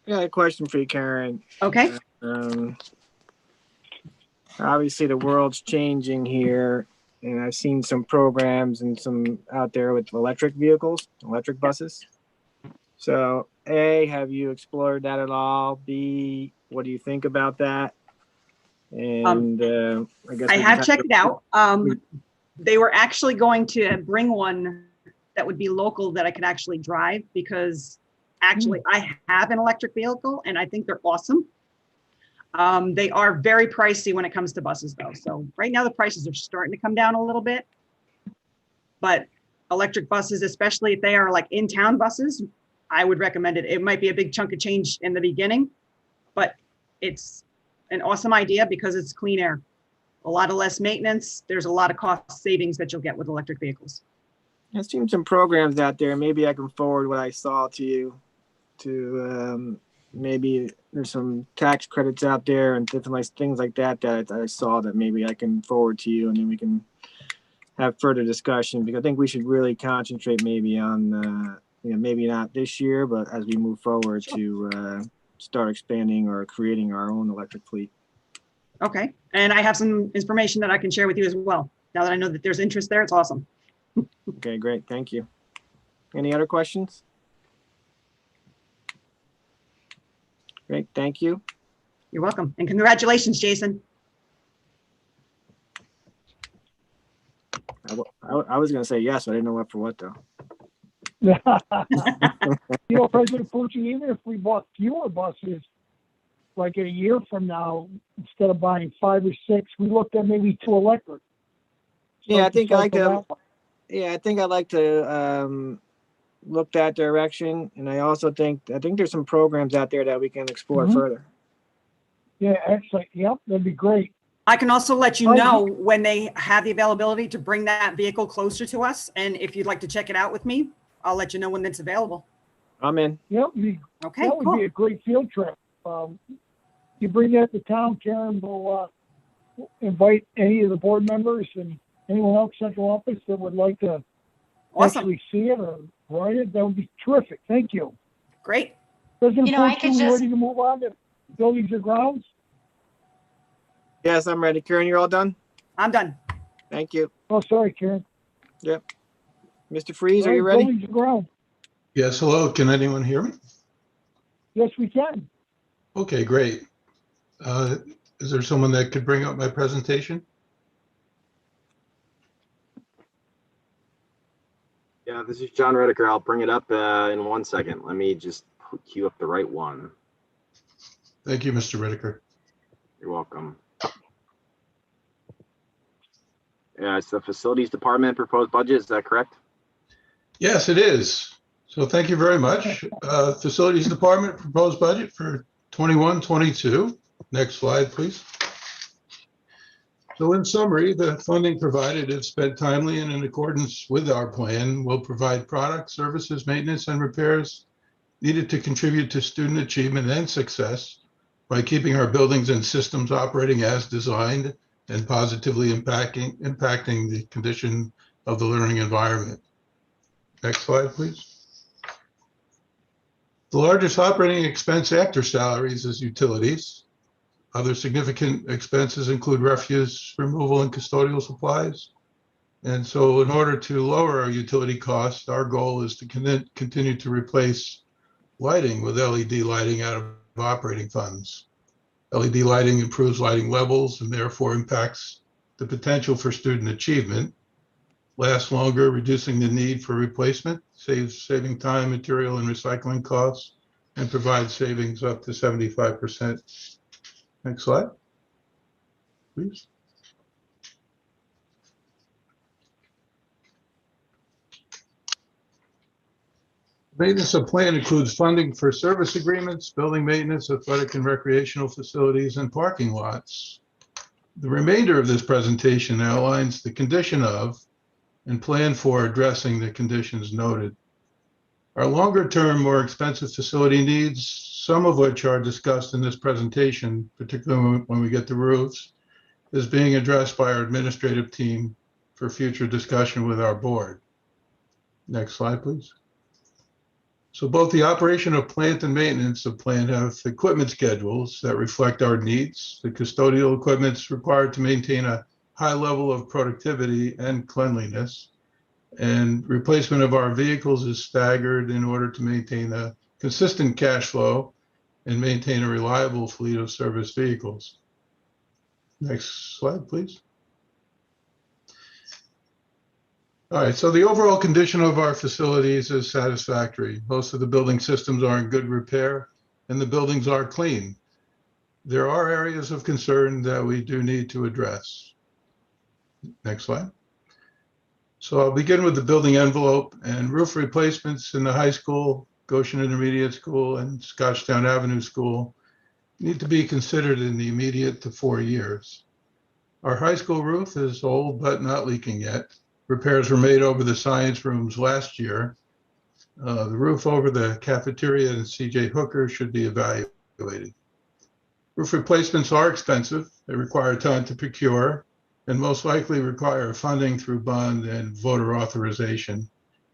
I got a question for you, Karen. Okay. Obviously, the world's changing here, and I've seen some programs and some out there with electric vehicles, electric buses. So, A, have you explored that at all? B, what do you think about that? And I guess I have checked it out. They were actually going to bring one that would be local that I could actually drive, because actually I have an electric vehicle and I think they're awesome. They are very pricey when it comes to buses though. So right now the prices are starting to come down a little bit. But electric buses, especially if they are like in-town buses, I would recommend it. It might be a big chunk of change in the beginning, but it's an awesome idea because it's clean air. A lot of less maintenance. There's a lot of cost savings that you'll get with electric vehicles. I've seen some programs out there. Maybe I can forward what I saw to you. Maybe there's some tax credits out there and different things like that that I saw that maybe I can forward to you, and then we can have further discussion, because I think we should really concentrate maybe on, maybe not this year, but as we move forward to start expanding or creating our own electric fleet. Okay. And I have some information that I can share with you as well. Now that I know that there's interest there, it's awesome. Okay, great. Thank you. Any other questions? Great. Thank you. You're welcome. And congratulations, Jason. I was going to say yes, but I didn't know what for what though. President Pucci, even if we bought fewer buses, like a year from now, instead of buying 5 or 6, we looked at maybe 2 electric. Yeah, I think I like to. that one. Yeah, I think I'd like to look that direction, and I also think there's some programs out there that we can explore further. Yeah, excellent. Yep, that'd be great. I can also let you know when they have the availability to bring that vehicle closer to us. And if you'd like to check it out with me, I'll let you know when it's available. I'm in. Yep, Okay, that would cool. be a great field trip. You bring that to town, Karen, we'll invite any of the board members and anyone else central office that would like to Awesome. actually see it or ride it. That would be terrific. Thank you. Great. President I Pucci, could we just- ready to move on to buildings and grounds? Yes, I'm ready. Karen, you're all done? I'm done. Thank you. Oh, sorry, Karen. Mr. Freeze, are you All right, ready? Buildings and grounds. Yes, hello. Can anyone hear me? Yes, we can. Okay, great. Is there someone that could bring up my presentation? Yeah, this is John Redeker. I'll bring it up in 1 second. Let me just queue up the right one. Thank you, Mr. Redeker. You're welcome. Yeah, it's the Facilities Department proposed budget. Is that correct? Yes, it is. So thank you very much. Facilities Department proposed budget for 21-22. Next slide, please. So in summary, the funding provided, if spent timely and in accordance with our plan, will provide products, services, maintenance, and repairs needed to contribute to student achievement and success by keeping our buildings and systems operating as designed and positively impacting the condition of the learning environment. Next slide, please. The largest operating expense after salaries is utilities. Other significant expenses include refuse removal and custodial supplies. And so in order to lower our utility costs, our goal is to continue to replace lighting with LED lighting out of operating funds. LED lighting improves lighting levels and therefore impacts the potential for student achievement, lasts longer, reducing the need for replacement, saving time, material, and recycling costs, and provides savings up to 75%. Next slide, please. Maintenance of plan includes funding for service agreements, building maintenance, athletic and recreational facilities, and parking lots. The remainder of this presentation outlines the condition of and plan for addressing the conditions noted. Our longer-term, more expensive facility needs, some of which are discussed in this presentation, particularly when we get to roofs, is being addressed by our administrative team for future discussion with our board. Next slide, please. So both the operation of plant and maintenance of plant have equipment schedules that reflect our needs. The custodial equipment is required to maintain a high level of productivity and cleanliness. And replacement of our vehicles is staggered in order to maintain a consistent cash flow and maintain a reliable fleet of service vehicles. Next slide, please. All right, so the overall condition of our facilities is satisfactory. Most of the building systems are in good repair and the buildings are clean. There are areas of concern that we do need to address. Next slide. So I'll begin with the building envelope and roof replacements in the high school, Goshen Intermediate School, and Scotchtown Avenue School need to be considered in the immediate to 4 years. Our high school roof is old but not leaking yet. Repairs were made over the science rooms last year. The roof over the cafeteria and CJ Hooker should be evaluated. Roof replacements are expensive. They require time to procure and most likely require funding through bond and voter authorization.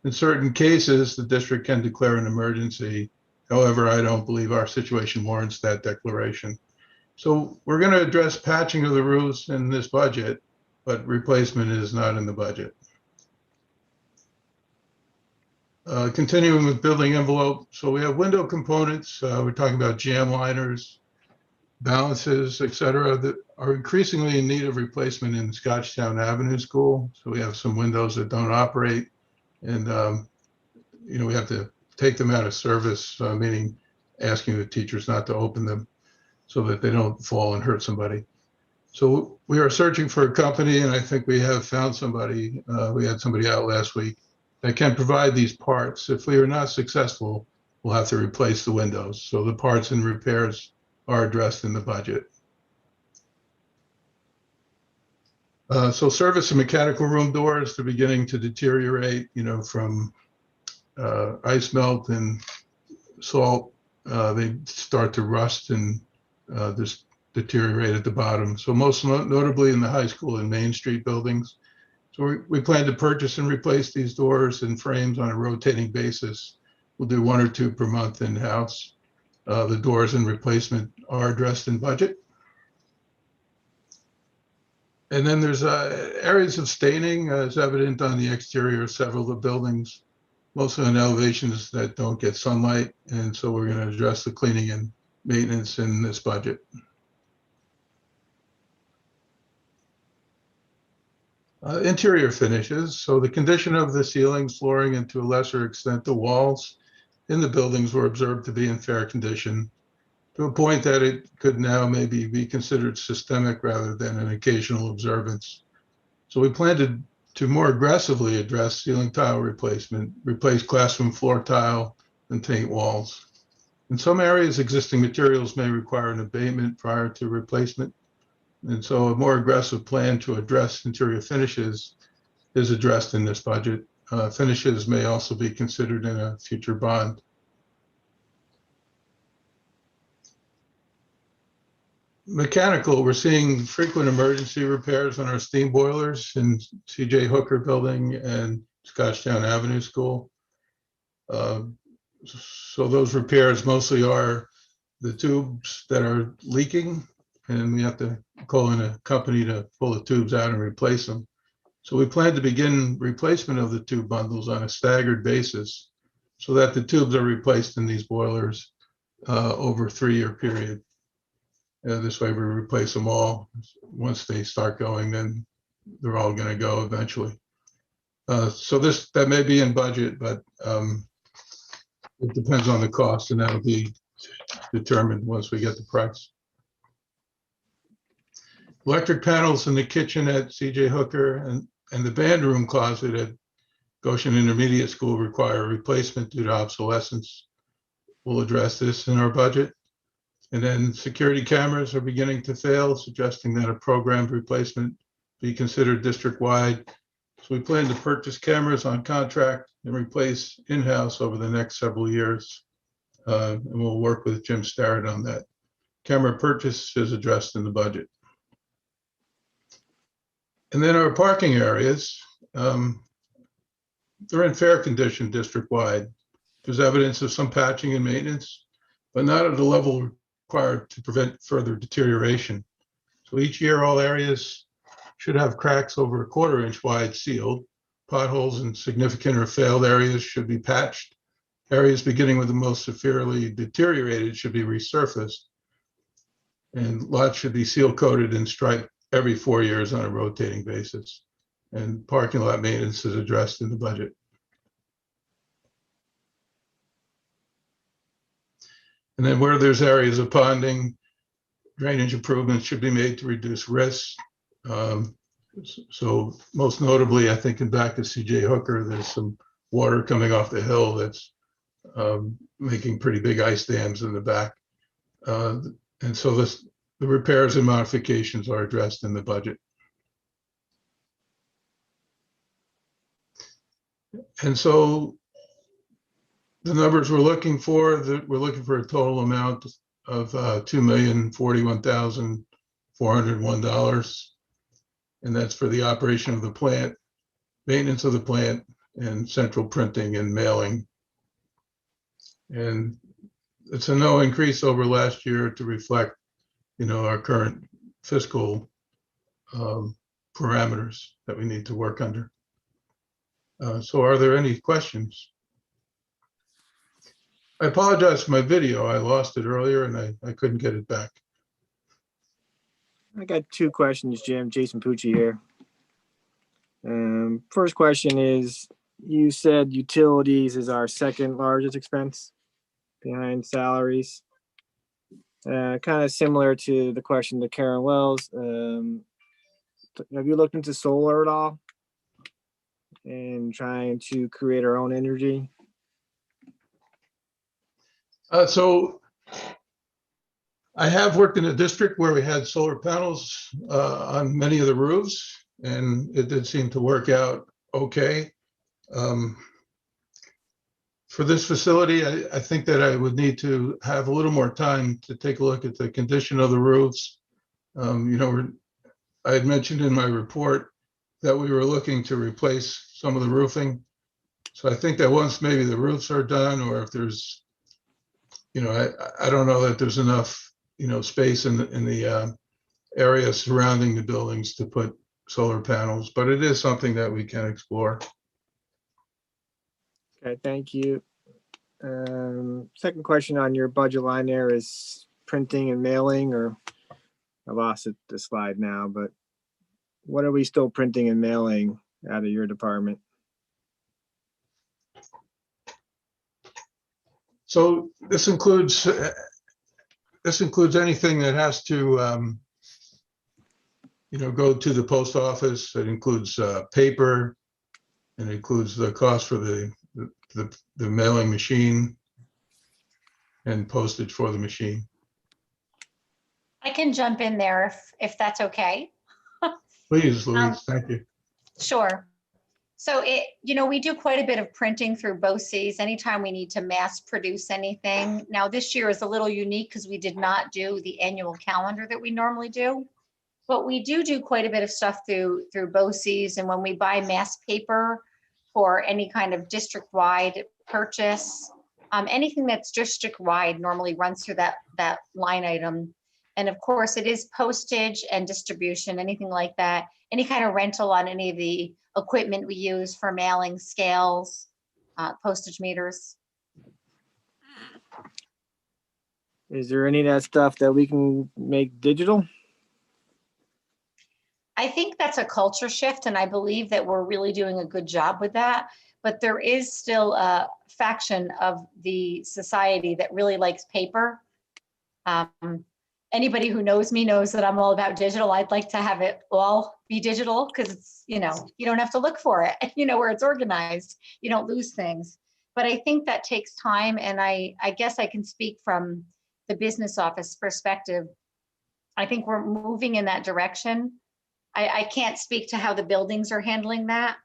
In certain cases, the district can declare an emergency. However, I don't believe our situation warrants that declaration. So we're going to address patching of the roofs in this budget, but replacement is not in the budget. Continuing with building envelope. So we have window components. We're talking about jam liners, balances, et cetera, that are increasingly in need of replacement in Scotchtown Avenue School. So we have some windows that don't operate, and we have to take them out of service, meaning asking the teachers not to open them so that they don't fall and hurt somebody. So we are searching for a company, and I think we have found somebody. We had somebody out last week that can provide these parts. If we are not successful, we'll have to replace the windows. So the parts and repairs are addressed in the budget. So service and mechanical room doors, they're beginning to deteriorate, from ice melt and salt. They start to rust and just deteriorate at the bottom. So most notably in the high school and Main Street buildings. So we plan to purchase and replace these doors and frames on a rotating basis. We'll do 1 or 2 per month in-house. The doors and replacement are addressed in budget. And then there's areas of staining as evident on the exterior of several of the buildings, mostly on elevations that don't get sunlight. And so we're going to address the cleaning and maintenance in this budget. Interior finishes. So the condition of the ceilings, flooring, and to a lesser extent the walls in the buildings were observed to be in fair condition, to a point that it could now maybe be considered systemic rather than an occasional observance. So we plan to more aggressively address ceiling tile replacement, replace classroom floor tile, and paint walls. In some areas, existing materials may require an abatement prior to replacement. And so a more aggressive plan to address interior finishes is addressed in this budget. Finishes may also be considered in a future bond. Mechanical, we're seeing frequent emergency repairs on our steam boilers in CJ Hooker building and Scotchtown Avenue School. So those repairs mostly are the tubes that are leaking, and we have to call in a company to pull the tubes out and replace them. So we plan to begin replacement of the tube bundles on a staggered basis so that the tubes are replaced in these boilers over a 3-year period. This way we replace them all. Once they start going, then they're all going to go eventually. So that may be in budget, but it depends on the cost, and that'll be determined once we get the price. Electric panels in the kitchen at CJ Hooker and the band room closet at Goshen Intermediate School require replacement due to obsolescence. We'll address this in our budget. And then security cameras are beginning to fail, suggesting that a programmed replacement be considered district-wide. So we plan to purchase cameras on contract and replace in-house over the next several years. And we'll work with Jim Starrett on that. Camera purchase is addressed in the budget. And then our parking areas, they're in fair condition district-wide. There's evidence of some patching and maintenance, but not at a level required to prevent further deterioration. So each year, all areas should have cracks over a 1/4 inch wide sealed. Potholes and significant or failed areas should be patched. Areas beginning with the most severely deteriorated should be resurfaced. And lots should be seal coated and striped every 4 years on a rotating basis. and parking lot maintenance is addressed in the budget. And then where there's areas of ponding, drainage improvements should be made to reduce risks. So most notably, I think in back of CJ Hooker, there's some water coming off the hill that's making pretty big ice dams in the back. And so the repairs and modifications are addressed in the budget. And so the numbers we're looking for, we're looking for a total amount of $2,041,401. And that's for the operation of the plant, maintenance of the plant, and central printing and mailing. And it's a no increase over last year to reflect, our current fiscal parameters that we need to work under. So are there any questions? I apologize for my video. I lost it earlier and I couldn't get it back. I got two questions, Jim. Jason Pucci here. First question is, you said utilities is our second largest expense behind salaries. Kind of similar to the question to Karen Wells. Have you looked into solar at all? And trying to create our own energy? So I have worked in a district where we had solar panels on many of the roofs, and it did seem to work out okay. For this facility, I think that I would need to have a little more time to take a look at the condition of the roofs. I had mentioned in my report that we were looking to replace some of the roofing. So I think that once maybe the roofs are done, or if there's, I don't know that there's enough, space in the area surrounding the buildings to put solar panels, but it is something that we can explore. Okay, thank you. Second question on your budget line there is printing and mailing, or I lost the slide now, but what are we still printing and mailing out of your department? So this includes anything that has to, go to the post office. It includes paper, and it includes the cost for the mailing machine and postage for the machine. I can jump in there if that's okay. Please, Louise, thank you. Sure. So we do quite a bit of printing through BOCES anytime we need to mass produce anything. Now this year is a little unique because we did not do the annual calendar that we normally do, but we do quite a bit of stuff through BOCES. And when we buy mass paper for any kind of district-wide purchase, anything that's district-wide normally runs through that line item. And of course, it is postage and distribution, anything like that, any kind of rental on any of the equipment we use for mailing, scales, postage meters. Is there any of that stuff that we can make digital? I think that's a culture shift, and I believe that we're really doing a good job with that. But there is still a faction of the society that really likes paper. Anybody who knows me knows that I'm all about digital. I'd like to have it all be digital because it's, you don't have to look for it, where it's organized. You don't lose things. But I think that takes time. And I guess I can speak from the business office perspective. I think we're moving in that direction. I can't speak to how the buildings are handling that.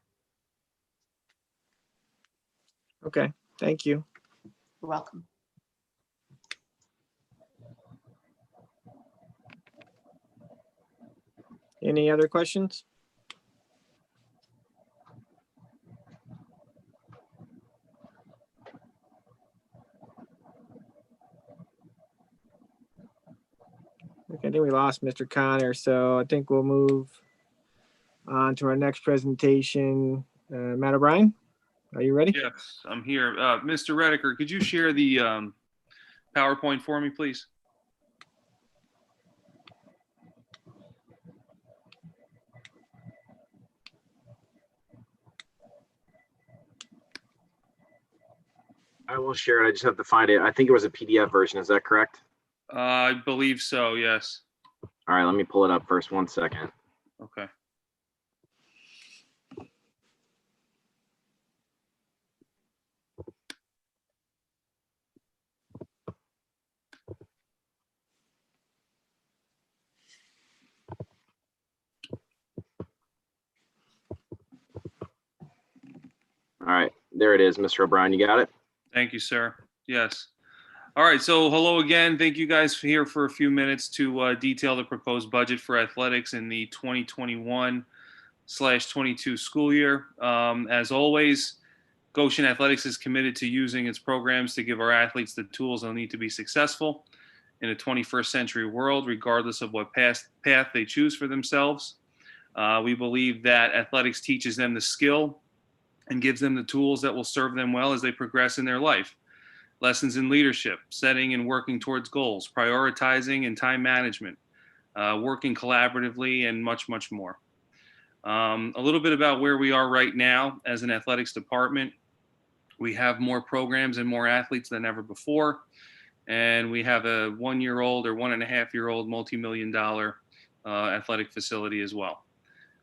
Okay, thank you. You're welcome. Any other questions? Okay, I think we lost Mr. Connor, so I think we'll move on to our next presentation. Matt O'Brien, are you ready? Yes, I'm here. Mr. Rediker, could you share the PowerPoint for me, please? I will share it. I just have to find it. I think it was a PDF version. Is that correct? I believe so, yes. All right, let me pull it up first. 1 second. Okay. All right, there it is, Mr. O'Brien. You got it? Thank you, sir. Yes. All right, so hello again. Thank you guys for here for a few minutes to detail the proposed budget for athletics in the 2021/22 school year. As always, Goshen Athletics is committed to using its programs to give our athletes the tools they'll need to be successful in a 21st century world, regardless of what path they choose for themselves. We believe that athletics teaches them the skill and gives them the tools that will serve them well as they progress in their life. Lessons in leadership, setting and working towards goals, prioritizing and time management, working collaboratively, and much, much more. A little bit about where we are right now as an athletics department. We have more programs and more athletes than ever before. And we have a 1-year-old or 1.5-year-old multi-million-dollar athletic facility as well.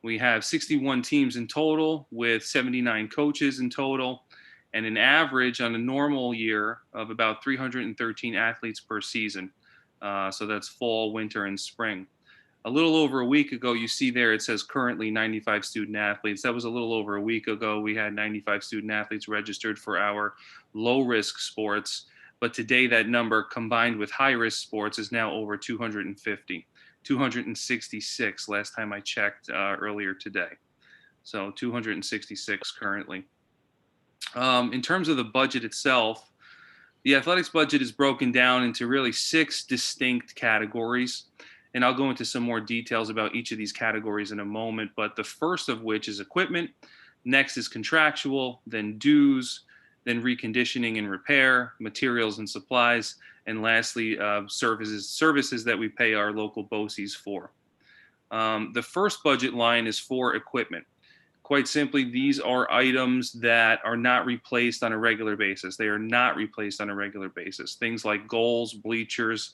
We have 61 teams in total with 79 coaches in total, and an average on a normal year of about 313 athletes per season. So that's fall, winter, and spring. A little over a week ago, you see there, it says currently 95 student athletes. That was a little over a week ago. We had 95 student athletes registered for our low-risk sports. But today, that number combined with high-risk sports is now over 250, 266 last time I checked earlier today. So 266 currently. In terms of the budget itself, the athletics budget is broken down into really 6 distinct categories. And I'll go into some more details about each of these categories in a moment. But the first of which is equipment. Next is contractual, then dues, then reconditioning and repair, materials and supplies, and lastly, services that we pay our local BOCES for. The first budget line is for equipment. Quite simply, these are items that are not replaced on a regular basis. They are not replaced on a regular basis. Things like goals, bleachers,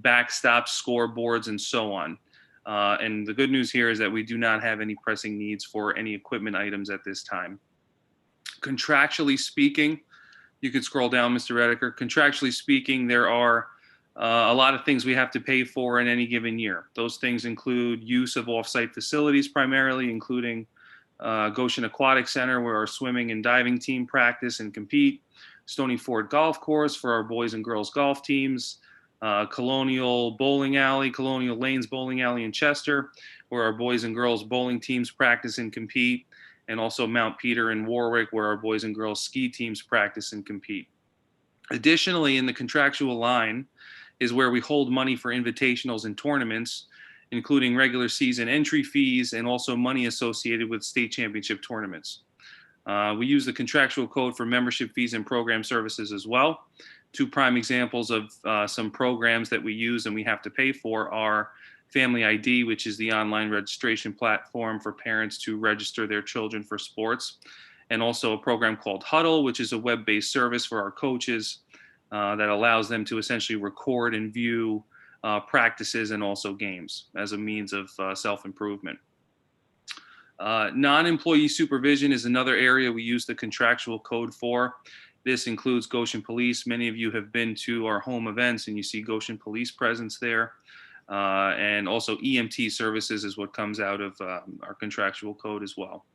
backstops, scoreboards, and so on. And the good news here is that we do not have any pressing needs for any equipment items at this time. Contractually speaking, you could scroll down, Mr. Redeker. Contractually speaking, there are a lot of things we have to pay for in any given year. Those things include use of off-site facilities primarily, including Goshen Aquatic Center, where our swimming and diving team practice and compete, Stony Ford Golf Course for our boys and girls golf teams, Colonial Bowling Alley, Colonial Lanes Bowling Alley in Chester, where our boys and girls bowling teams practice and compete, and also Mount Peter and Warwick, where our boys and girls ski teams practice and compete. Additionally, in the contractual line is where we hold money for invitationals and tournaments, including regular season entry fees and also money associated with state championship tournaments. We use the contractual code for membership fees and program services as well. 2 prime examples of some programs that we use and we have to pay for are Family ID, which is the online registration platform for parents to register their children for sports, and also a program called Huddle, which is a web-based service for our coaches that allows them to essentially record and view practices and also games as a means of self-improvement. Non-employee supervision is another area we use the contractual code for. This includes Goshen Police. Many of you have been to our home events and you see Goshen Police presence there. And also EMT services is what comes out of our contractual code as well.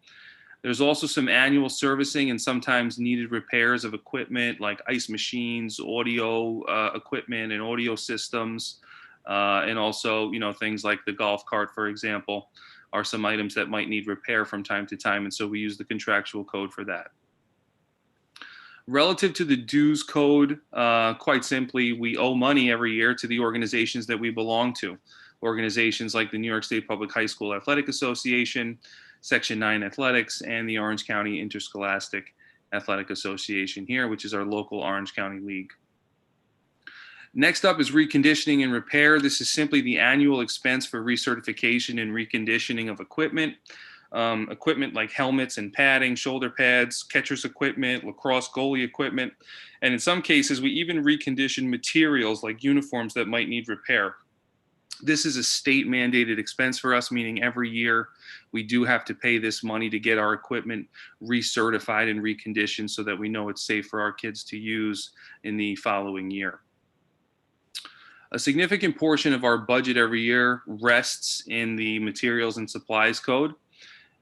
There's also some annual servicing and sometimes needed repairs of equipment like ice machines, audio equipment and audio systems. And also, things like the golf cart, for example, are some items that might need repair from time to time. And so we use the contractual code for that. Relative to the dues code, quite simply, we owe money every year to the organizations that we belong to. Organizations like the New York State Public High School Athletic Association, Section 9 Athletics, and the Orange County Interscholastic Athletic Association here, which is our local Orange County League. Next up is reconditioning and repair. This is simply the annual expense for recertification and reconditioning of equipment. equipment like helmets and padding, shoulder pads, catcher's equipment, lacrosse goalie equipment. And in some cases, we even recondition materials like uniforms that might need repair. This is a state mandated expense for us, meaning every year we do have to pay this money to get our equipment recertified and reconditioned so that we know it's safe for our kids to use in the following year. A significant portion of our budget every year rests in the materials and supplies code.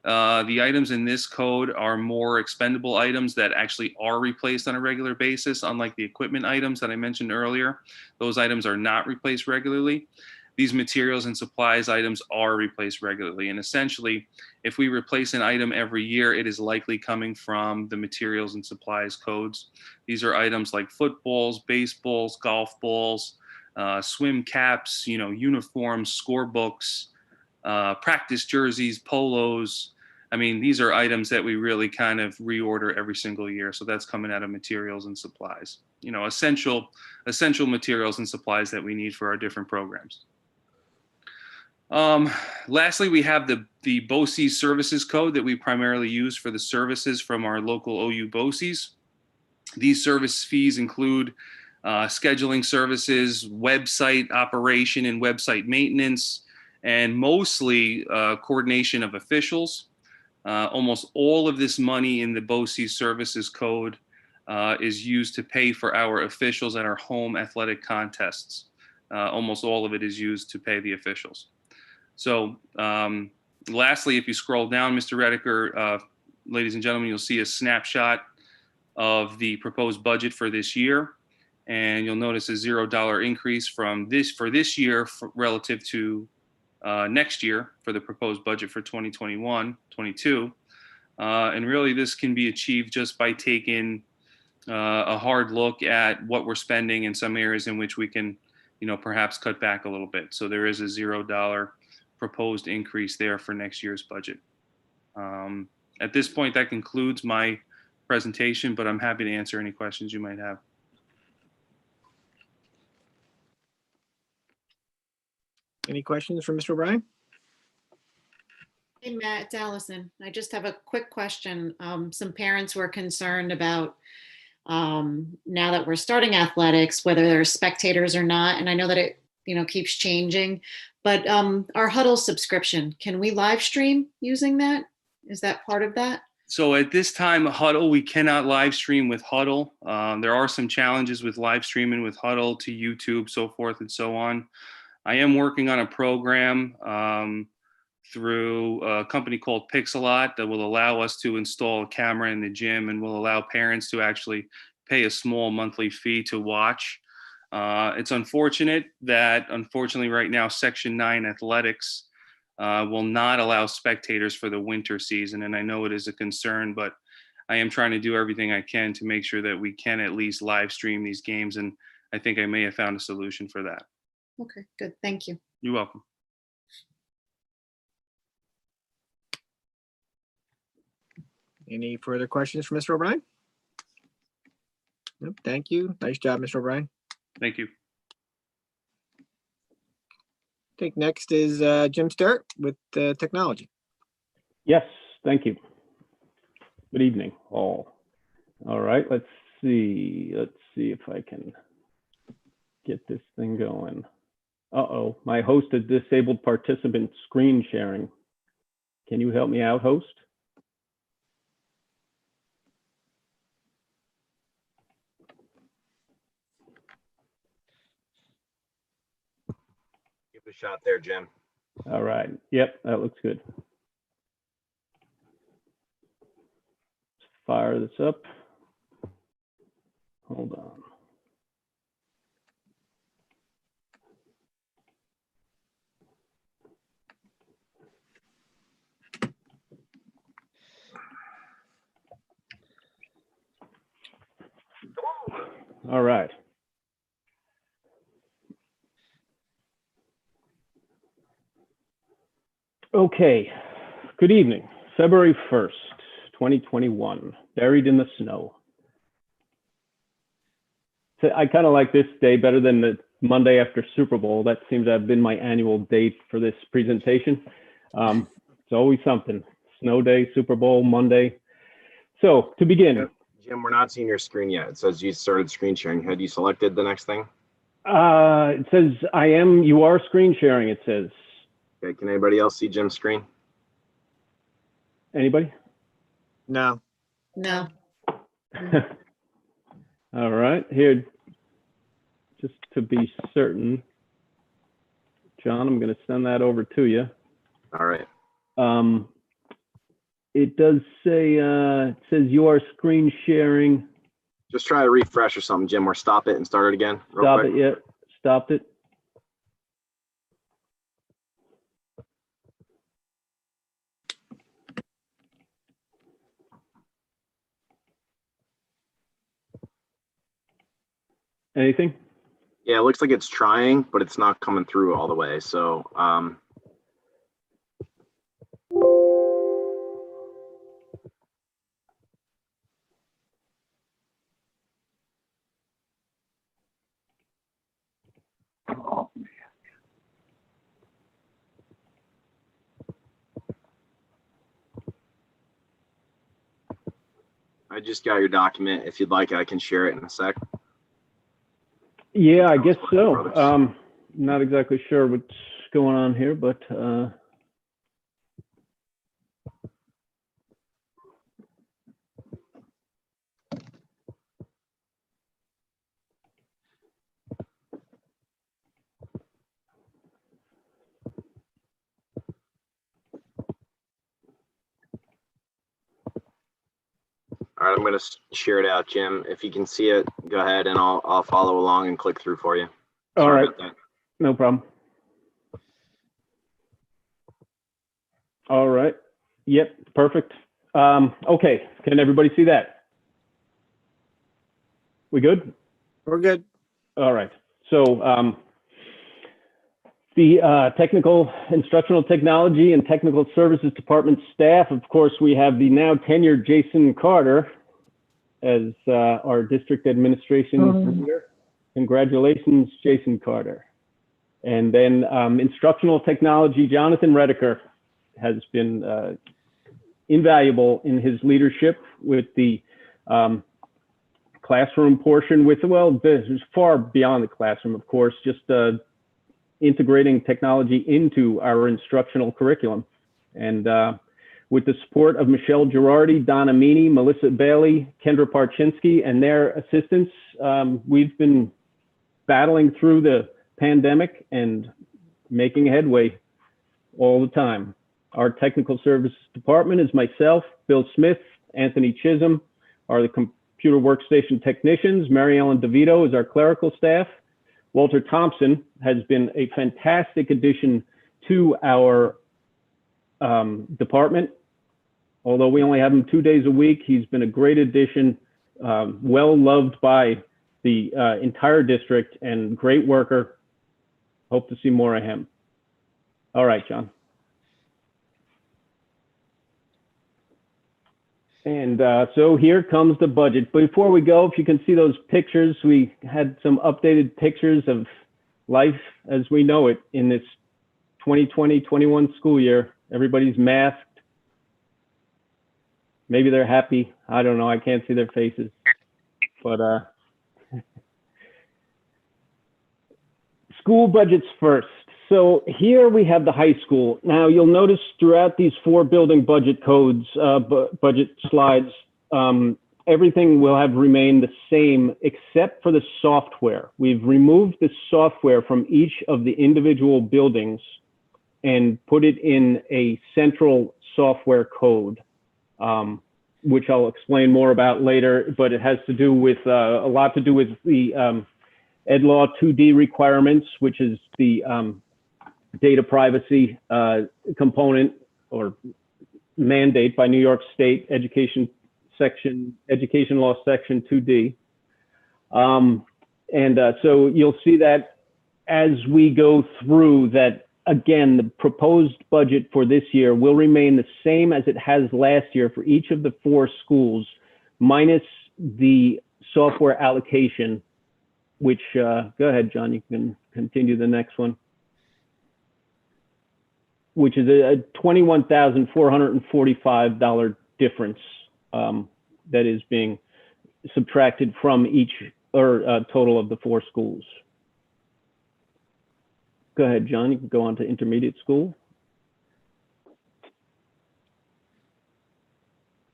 The items in this code are more expendable items that actually are replaced on a regular basis, unlike the equipment items that I mentioned earlier. Those items are not replaced regularly. These materials and supplies items are replaced regularly. And essentially, if we replace an item every year, it is likely coming from the materials and supplies codes. These are items like footballs, baseballs, golf balls, swim caps, uniforms, scorebooks, practice jerseys, polos. I mean, these are items that we really kind of reorder every single year. So that's coming out of materials and supplies, essential materials and supplies that we need for our different programs. Lastly, we have the BOCES services code that we primarily use for the services from our local OU BOCES. These service fees include scheduling services, website operation and website maintenance, and mostly coordination of officials. Almost all of this money in the BOCES services code is used to pay for our officials at our home athletic contests. Almost all of it is used to pay the officials. So lastly, if you scroll down, Mr. Redeker, ladies and gentlemen, you'll see a snapshot of the proposed budget for this year. And you'll notice a $0 increase for this year relative to next year for the proposed budget for 2021-22. And really this can be achieved just by taking a hard look at what we're spending in some areas in which we can, perhaps cut back a little bit. So there is a $0 proposed increase there for next year's budget. At this point, that concludes my presentation, but I'm happy to answer any questions you might have. Any questions for Mr. O'Brien? Hey, Matt, it's Allison. I just have a quick question. Some parents were concerned about now that we're starting athletics, whether they're spectators or not. And I know that it, keeps changing, but our Huddle subscription, can we live stream using that? Is that part of that? So at this time, Huddle, we cannot live stream with Huddle. There are some challenges with live streaming with Huddle to YouTube, so forth and so on. I am working on a program through a company called Pixelot that will allow us to install a camera in the gym and will allow parents to actually pay a small monthly fee to watch. It's unfortunate that, right now, Section 9 athletics will not allow spectators for the winter season. And I know it is a concern, but I am trying to do everything I can to make sure that we can at least live stream these games. And I think I may have found a solution for that. Okay, good. Thank you. You're welcome. Any further questions for Mr. O'Brien? Nope, thank you. Nice job, Mr. O'Brien. Thank you. I think next is Jim Sturt with technology. Yes, thank you. Good evening, all. All right, let's see if I can get this thing going. Uh-oh, my host has disabled participant screen sharing. Can you help me out, host? Give it a shot there, Jim. All right, yep, that looks good. Let's fire this up. Hold on. All right. Okay. Good evening. February 1st, 2021. Buried in the snow. So I kind of like this day better than the Monday after Super Bowl. That seems to have been my annual date for this presentation. It's always something. snow day, Super Bowl, Monday. So to begin, Jim, we're not seeing your screen yet. It says you started screen sharing. Had you selected the next thing? it says you are screen sharing, it says. Okay, can anybody else see Jim's screen? Anybody? No. No. All right, here, just to be certain, John, I'm going to send that over to you. All right. It does say, it says you are screen sharing. Just try to refresh or something, Jim, or stop it and start it again. Real Stop quick. it, yeah, stopped it. Anything? Yeah, it looks like it's trying, but it's not coming through all the way. So, I just got your document. If you'd like, I can share it in a sec. Yeah, I guess so. Not exactly sure what's going on here, but All right, I'm going to share it out, Jim. If you can see it, go ahead and I'll follow along and click through for you. all right, About that. no problem. All right, yep, perfect. Okay, can everybody see that? We good? We're good. All right, so the Technical Instructional Technology and Technical Services Department staff, of course, we have the now tenured Jason Carter as our district administration leader. Congratulations, Jason Carter. And then Instructional Technology, Jonathan Redeker has been invaluable in his leadership with the classroom portion with, well, this is far beyond the classroom, of course, just integrating technology into our instructional curriculum. And with the support of Michelle Girardi, Donna Meany, Melissa Bailey, Kendra Parchinsky, and their assistants, we've been battling through the pandemic and making headway all the time. Our technical services department is myself, Bill Smith, Anthony Chisholm are the computer workstation technicians. Mary Ellen DeVito is our clerical staff. Walter Thompson has been a fantastic addition to our department. Although we only have him 2 days a week, he's been a great addition, well loved by the entire district and great worker. Hope to see more of him. All right, John. And so here comes the budget. Before we go, if you can see those pictures, we had some updated pictures of life as we know it in this 2020-21 school year. Everybody's masked. Maybe they're happy. I don't know. I can't see their faces. But school budgets first. So here we have the high school. Now you'll notice throughout these 4 building budget codes, budget slides, everything will have remained the same except for the software. We've removed the software from each of the individual buildings and put it in a central software code, which I'll explain more about later, but it has to do with a lot to do with the Ed Law 2D requirements, which is the data privacy component or mandate by New York State Education Law Section 2D. So you'll see that as we go through that, again, the proposed budget for this year will remain the same as it has last year for each of the 4 schools, minus the software allocation, which, go ahead, John, you can continue the next one. which is a $21,445 difference that is being subtracted from each or total of the 4 schools. Go ahead, John. You can go on to intermediate school.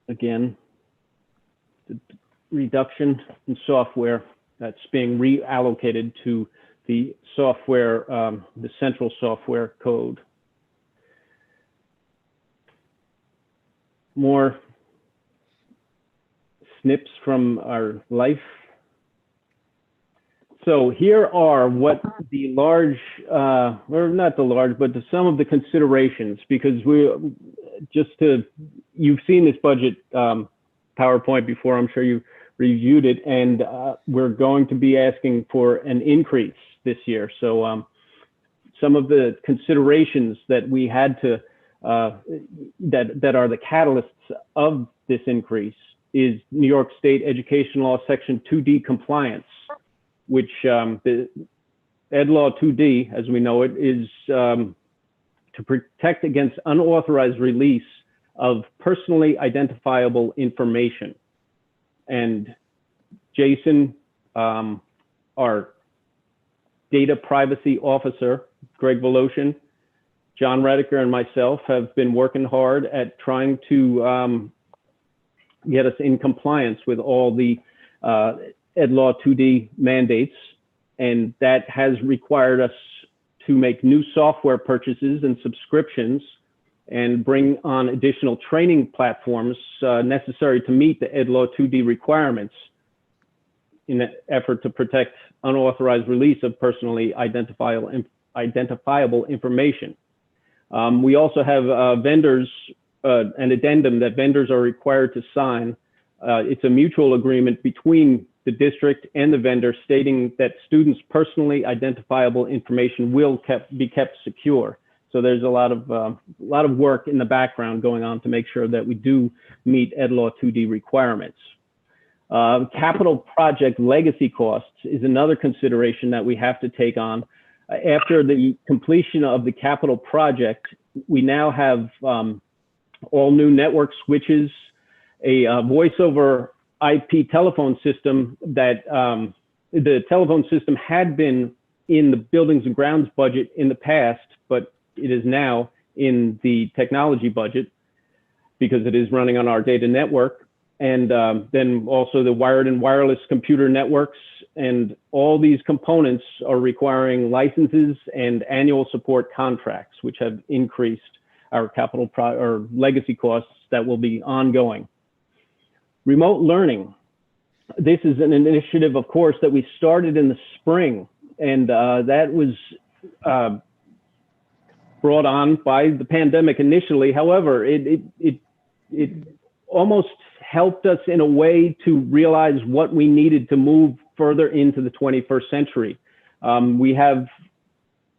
Again, the reduction in software that's being reallocated to the software, the central software code. More snips from our life. So here are what the large, or not the large, but some of the considerations, because you've seen this budget PowerPoint before, I'm sure you reviewed it, and we're going to be asking for an increase this year. So some of the considerations that we had to, that are the catalysts of this increase is New York State Education Law Section 2D compliance, which the Ed Law 2D, as we know it, is to protect against unauthorized release of personally identifiable information. And Jason, our data privacy officer, Greg Voloshin, John Rediker, and myself have been working hard at trying to get us in compliance with all the Ed Law 2D mandates. And that has required us to make new software purchases and subscriptions and bring on additional training platforms necessary to meet the Ed Law 2D requirements in an effort to protect unauthorized release of personally identifiable information. We also have vendors, an addendum that vendors are required to sign. It's a mutual agreement between the district and the vendor stating that students' personally identifiable information will be kept secure. So there's a lot of work in the background going on to make sure that we do meet Ed Law 2D requirements. Capital project legacy costs is another consideration that we have to take on. After the completion of the capital project, we now have all new network switches, a voice over IP telephone system that the telephone system had been in the buildings and grounds budget in the past, but it is now in the technology budget because it is running on our data network. And then also the wired and wireless computer networks, and all these components are requiring licenses and annual support contracts, which have increased our capital or legacy costs that will be ongoing. Remote learning. This is an initiative, of course, that we started in the spring, and that was brought on by the pandemic initially. However, it almost helped us in a way to realize what we needed to move further into the 21st century. We have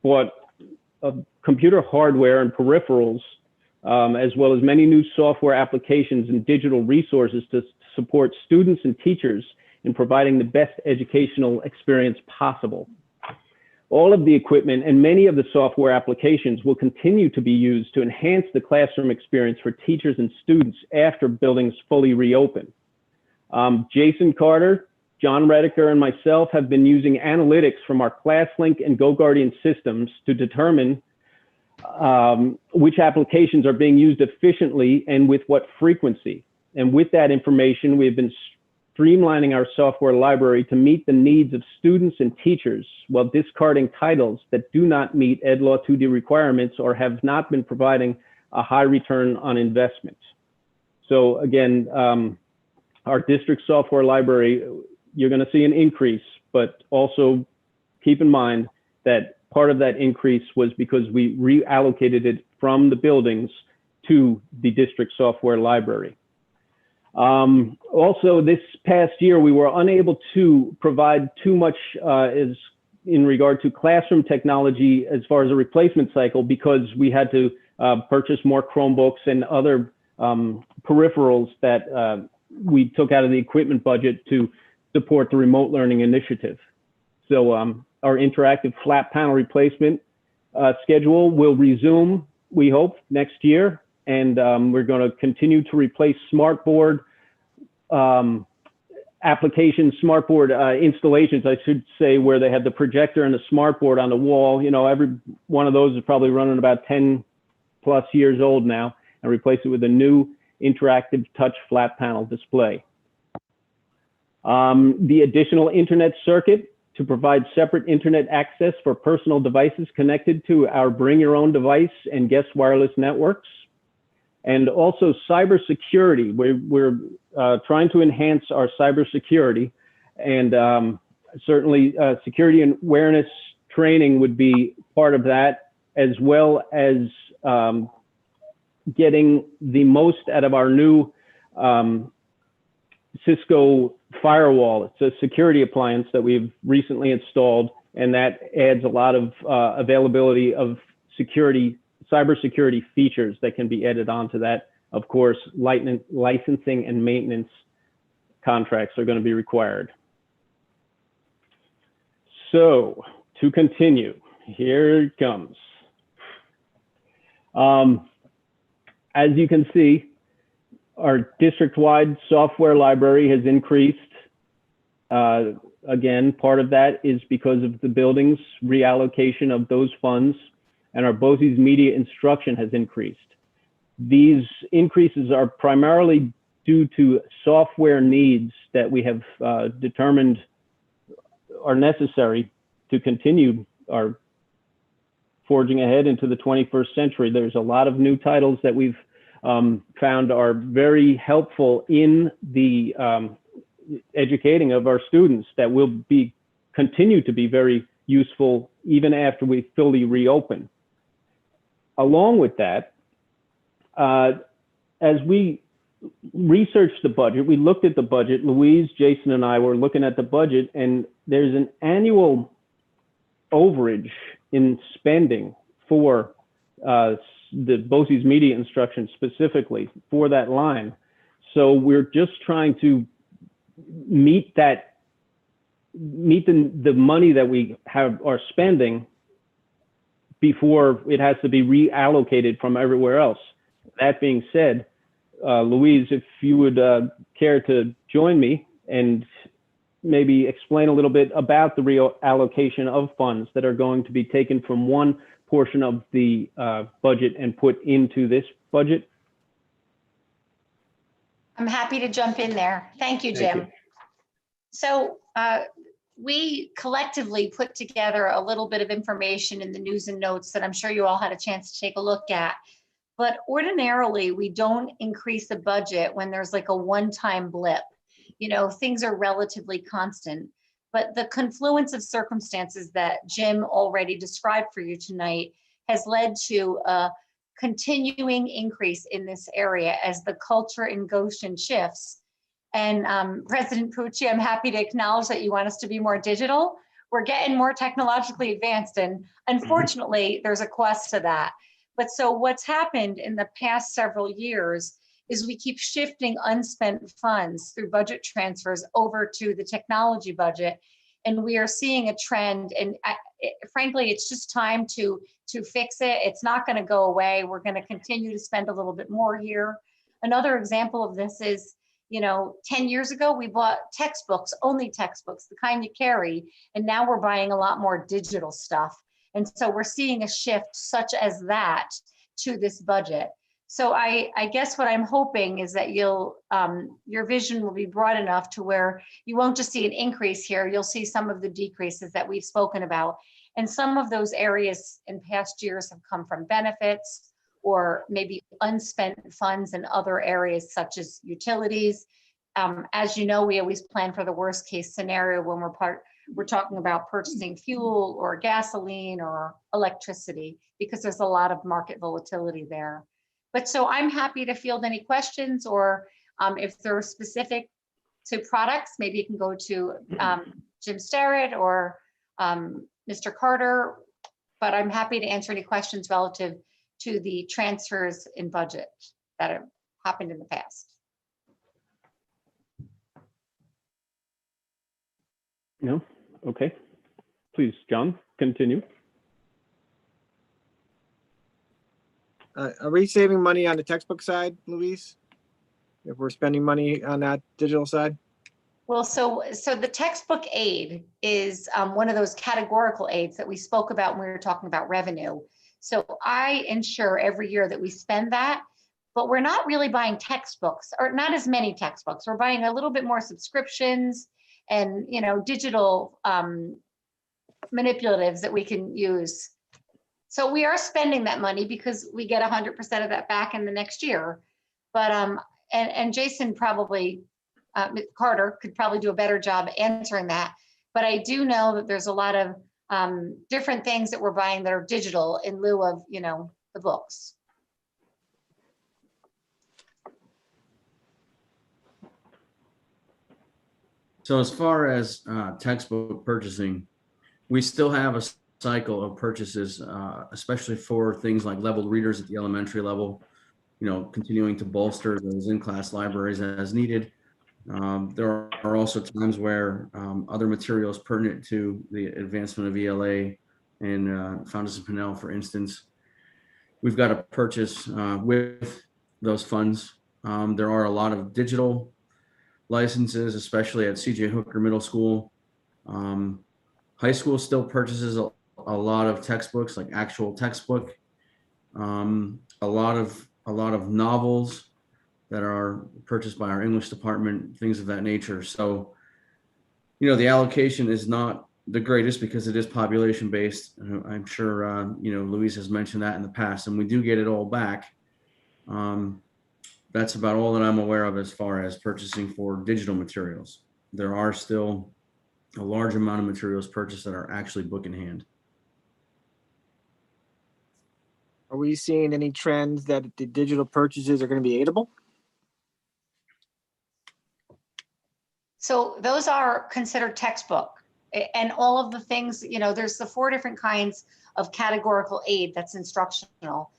bought computer hardware and peripherals, as well as many new software applications and digital resources to support students and teachers in providing the best educational experience possible. All of the equipment and many of the software applications will continue to be used to enhance the classroom experience for teachers and students after buildings fully reopen. Jason Carter, John Rediker, and myself have been using analytics from our ClassLink and GoGuardian systems to determine which applications are being used efficiently and with what frequency. And with that information, we have been streamlining our software library to meet the needs of students and teachers while discarding titles that do not meet Ed Law 2D requirements or have not been providing a high return on investment. So again, our district software library, you're going to see an increase, but also keep in mind that part of that increase was because we reallocated it from the buildings to the district software library. Also, this past year, we were unable to provide too much in regard to classroom technology as far as a replacement cycle because we had to purchase more Chromebooks and other peripherals that we took out of the equipment budget to support the remote learning initiative. So our interactive flat panel replacement schedule will resume we hope, next year. And we're going to continue to replace smartboard applications, smartboard installations, I should say, where they have the projector and the smartboard on the wall. You know, every one of those is probably running about 10 plus years old now, and replace it with a new interactive touch flat panel display. The additional internet circuit to provide separate internet access for personal devices connected to our bring your own device and guest wireless networks. And also cybersecurity. We're trying to enhance our cybersecurity, and certainly security and awareness training would be part of that, as well as getting the most out of our new Cisco firewall. It's a security appliance that we've recently installed, and that adds a lot of availability of cybersecurity features that can be added onto that. Of course, licensing and maintenance contracts are going to be required. So to continue, here it comes. As you can see, our district-wide software library has increased. Again, part of that is because of the buildings reallocation of those funds, and our BOCES media instruction has increased. These increases are primarily due to software needs that we have determined are necessary to continue our forging ahead into the 21st century. There's a lot of new titles that we've found are very helpful in the educating of our students that will continue to be very useful even after we fully reopen. Along with that, as we researched the budget, we looked at the budget, Louise, Jason, and I were looking at the budget, and there's an annual overage in spending for the BOCES media instruction specifically for that line. So we're just trying to meet the money that we are spending before it has to be reallocated from everywhere else. That being said, Louise, if you would care to join me and maybe explain a little bit about the reallocation of funds that are going to be taken from one portion of the budget and put into this budget. I'm happy to jump in there. Thank you, Jim. Thank you. So we collectively put together a little bit of information in the news and notes that I'm sure you all had a chance to take a look at. But ordinarily, we don't increase the budget when there's like a one-time blip. You know, things are relatively constant. But the confluence of circumstances that Jim already described for you tonight has led to a continuing increase in this area as the culture in Goshen shifts. And President Pucci, I'm happy to acknowledge that you want us to be more digital. We're getting more technologically advanced, and unfortunately, there's a cost to that. But so what's happened in the past several years is we keep shifting unspent funds through budget transfers over to the technology budget. And we are seeing a trend, and frankly, it's just time to fix it. It's not going to go away. We're going to continue to spend a little bit more here. Another example of this is, you know, 10 years ago, we bought textbooks, only textbooks, the kind you carry, and now we're buying a lot more digital stuff. And so we're seeing a shift such as that to this budget. So I guess what I'm hoping is that your vision will be broad enough to where you won't just see an increase here, you'll see some of the decreases that we've spoken about. And some of those areas in past years have come from benefits or maybe unspent funds in other areas such as utilities. As you know, we always plan for the worst case scenario when we're talking about purchasing fuel or gasoline or electricity, because there's a lot of market volatility there. But so I'm happy to field any questions, or if they're specific to products, maybe you can go to Jim Starrett or Mr. Carter, but I'm happy to answer any questions relative to the transfers in budget that have happened in the past. No? Okay. Please, John, continue. Are we saving money on the textbook side, Louise? If we're spending money on that digital side? Well, so the textbook aid is one of those categorical aids that we spoke about when we were talking about revenue. So I ensure every year that we spend that, but we're not really buying textbooks, or not as many textbooks. We're buying a little bit more subscriptions and, you know, digital manipulatives that we can use. So we are spending that money because we get 100% of that back in the next year. But and Jason probably, Carter could probably do a better job answering that. But I do know that there's a lot of different things that we're buying that are digital in lieu of, you know, the books. So as far as textbook purchasing, we still have a cycle of purchases, especially for things like leveled readers at the elementary level, you know, continuing to bolster those in-class libraries as needed. There are also times where other materials pertinent to the advancement of ELA and Fountas and Pinnell, for instance, we've got to purchase with those funds. There are a lot of digital licenses, especially at CJ Hooker Middle School. High school still purchases a lot of textbooks, like actual textbook. A lot of novels that are purchased by our English department, things of that nature. So, you know, the allocation is not the greatest because it is population based. I'm sure, you know, Louise has mentioned that in the past, and we do get it all back. That's about all that I'm aware of as far as purchasing for digital materials. There are still a large amount of materials purchased that are actually book in hand. Are we seeing any trends that the digital purchases are going to be aidable? So those are considered textbook, and all of the things, you know, there's the 4 different kinds of categorical aid that's instructional.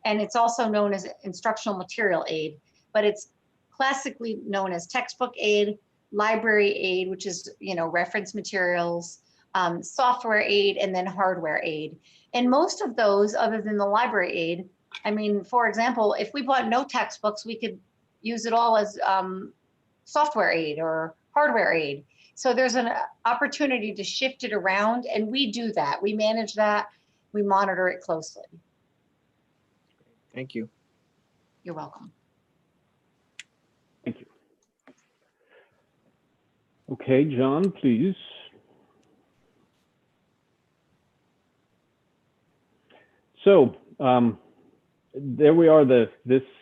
And it's also known as instructional material aid, but it's classically known as textbook aid, library aid, which is, you know, reference materials, software aid, and then hardware aid. And most of those, other than the library aid, I mean, for example, if we bought no textbooks, we could use it all as software aid or hardware aid. So there's an opportunity to shift it around, and we do that. We manage that. We monitor it closely. Thank you. You're welcome. Thank you. Okay, John, please. So there we are.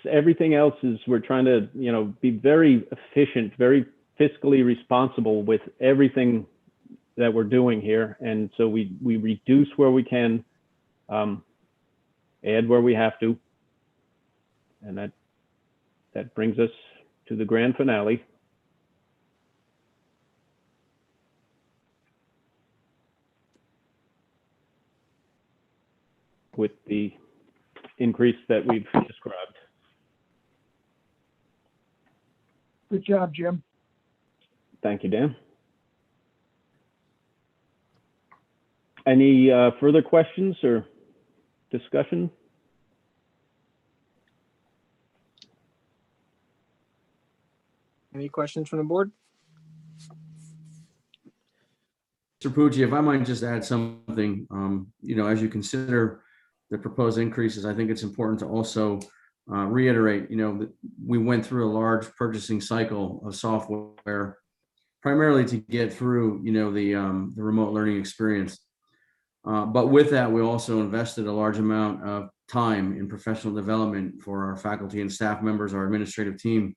Everything else is, we're trying to, you know, be very efficient, very fiscally responsible with everything that we're doing here. And so we reduce where we can, add where we have to. And that brings us to the grand finale. With the increase that we've described. Good job, Jim. Thank you, Dan. Any further questions or discussion? Any questions from the board? Mr. Pucci, if I might just add something, you know, as you consider the proposed increases, I think it's important to also reiterate, you know, that we went through a large purchasing cycle of software, primarily to get through, you know, the remote learning experience. But with that, we also invested a large amount of time in professional development for our faculty and staff members, our administrative team.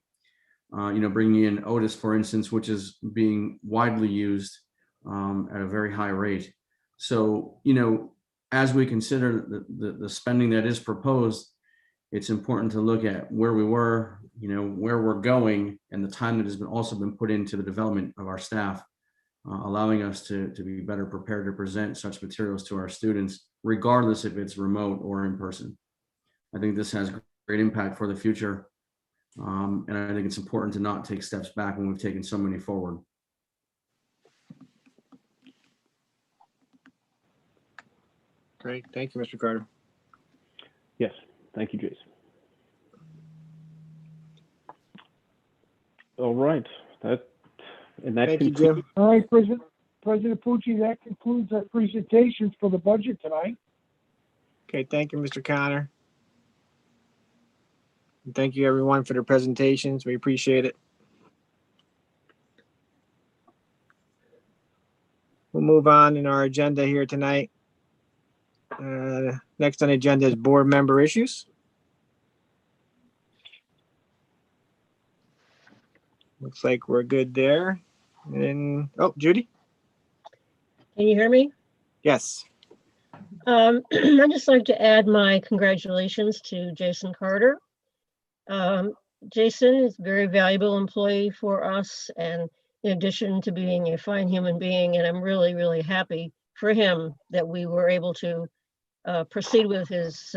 You know, bringing in Otis, for instance, which is being widely used at a very high rate. So, you know, as we consider the spending that is proposed, it's important to look at where we were, you know, where we're going, and the time that has also been put into the development of our staff, allowing us to be better prepared to present such materials to our students, regardless if it's remote or in person. I think this has great impact for the future. And I think it's important to not take steps back when we've taken so many forward. Great, thank you, Mr. Carter. Yes, thank you, Jason. All right, that Thank you, concludes. Jim. All right, President Pucci, that concludes our presentations for the budget tonight. Okay, thank you, Mr. Connor. And thank you, everyone, for their presentations. We appreciate it. We'll move on in our agenda here tonight. Next on the agenda is board member issues. Looks like we're good there. And, oh, Judy? Can you hear me? Yes. I'd just like to add my congratulations to Jason Carter. Jason is a very valuable employee for us, and in addition to being a fine human being, and I'm really, really happy for him that we were able to proceed with his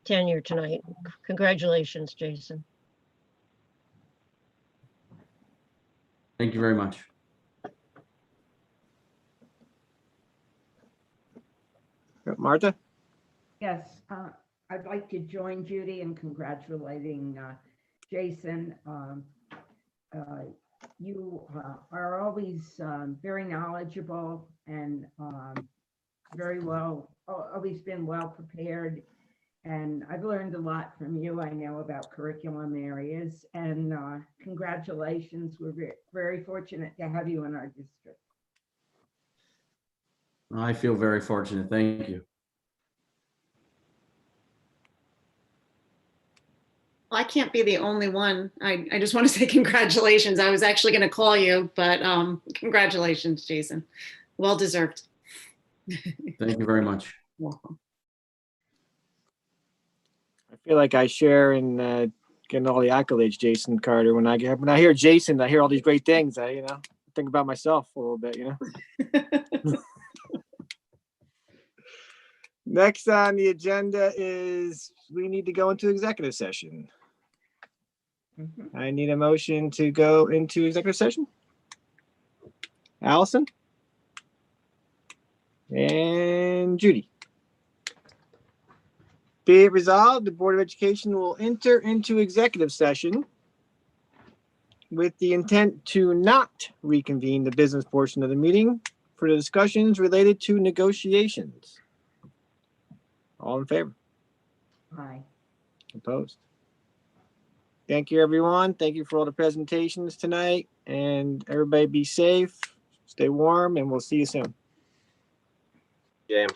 tenure tonight. Congratulations, Jason. Thank you very much. Martha? Yes, I'd like to join Judy in congratulating Jason. You are always very knowledgeable and very well, always been well prepared. And I've learned a lot from you, I know, about curriculum areas. And congratulations, we're very fortunate to have you in our district. I feel very fortunate. Thank you. Well, I can't be the only one. I just want to say congratulations. I was actually going to call you, but congratulations, Jason. Well deserved. Thank you very much. Welcome. I feel like I share in getting all the accolades, Jason Carter. When I hear Jason, I hear all these great things. I think about myself a little bit, Next on the agenda is we need to go into executive session. I need a motion to go into executive session. Allison? And Judy. Be it resolved, the Board of Education will enter into executive session with the intent to not reconvene the business portion of the meeting for the discussions related to negotiations. All in favor? Aye. Opposed? Thank you, everyone. Thank you for all the presentations tonight. And everybody be safe, stay warm, and we'll see you soon. James.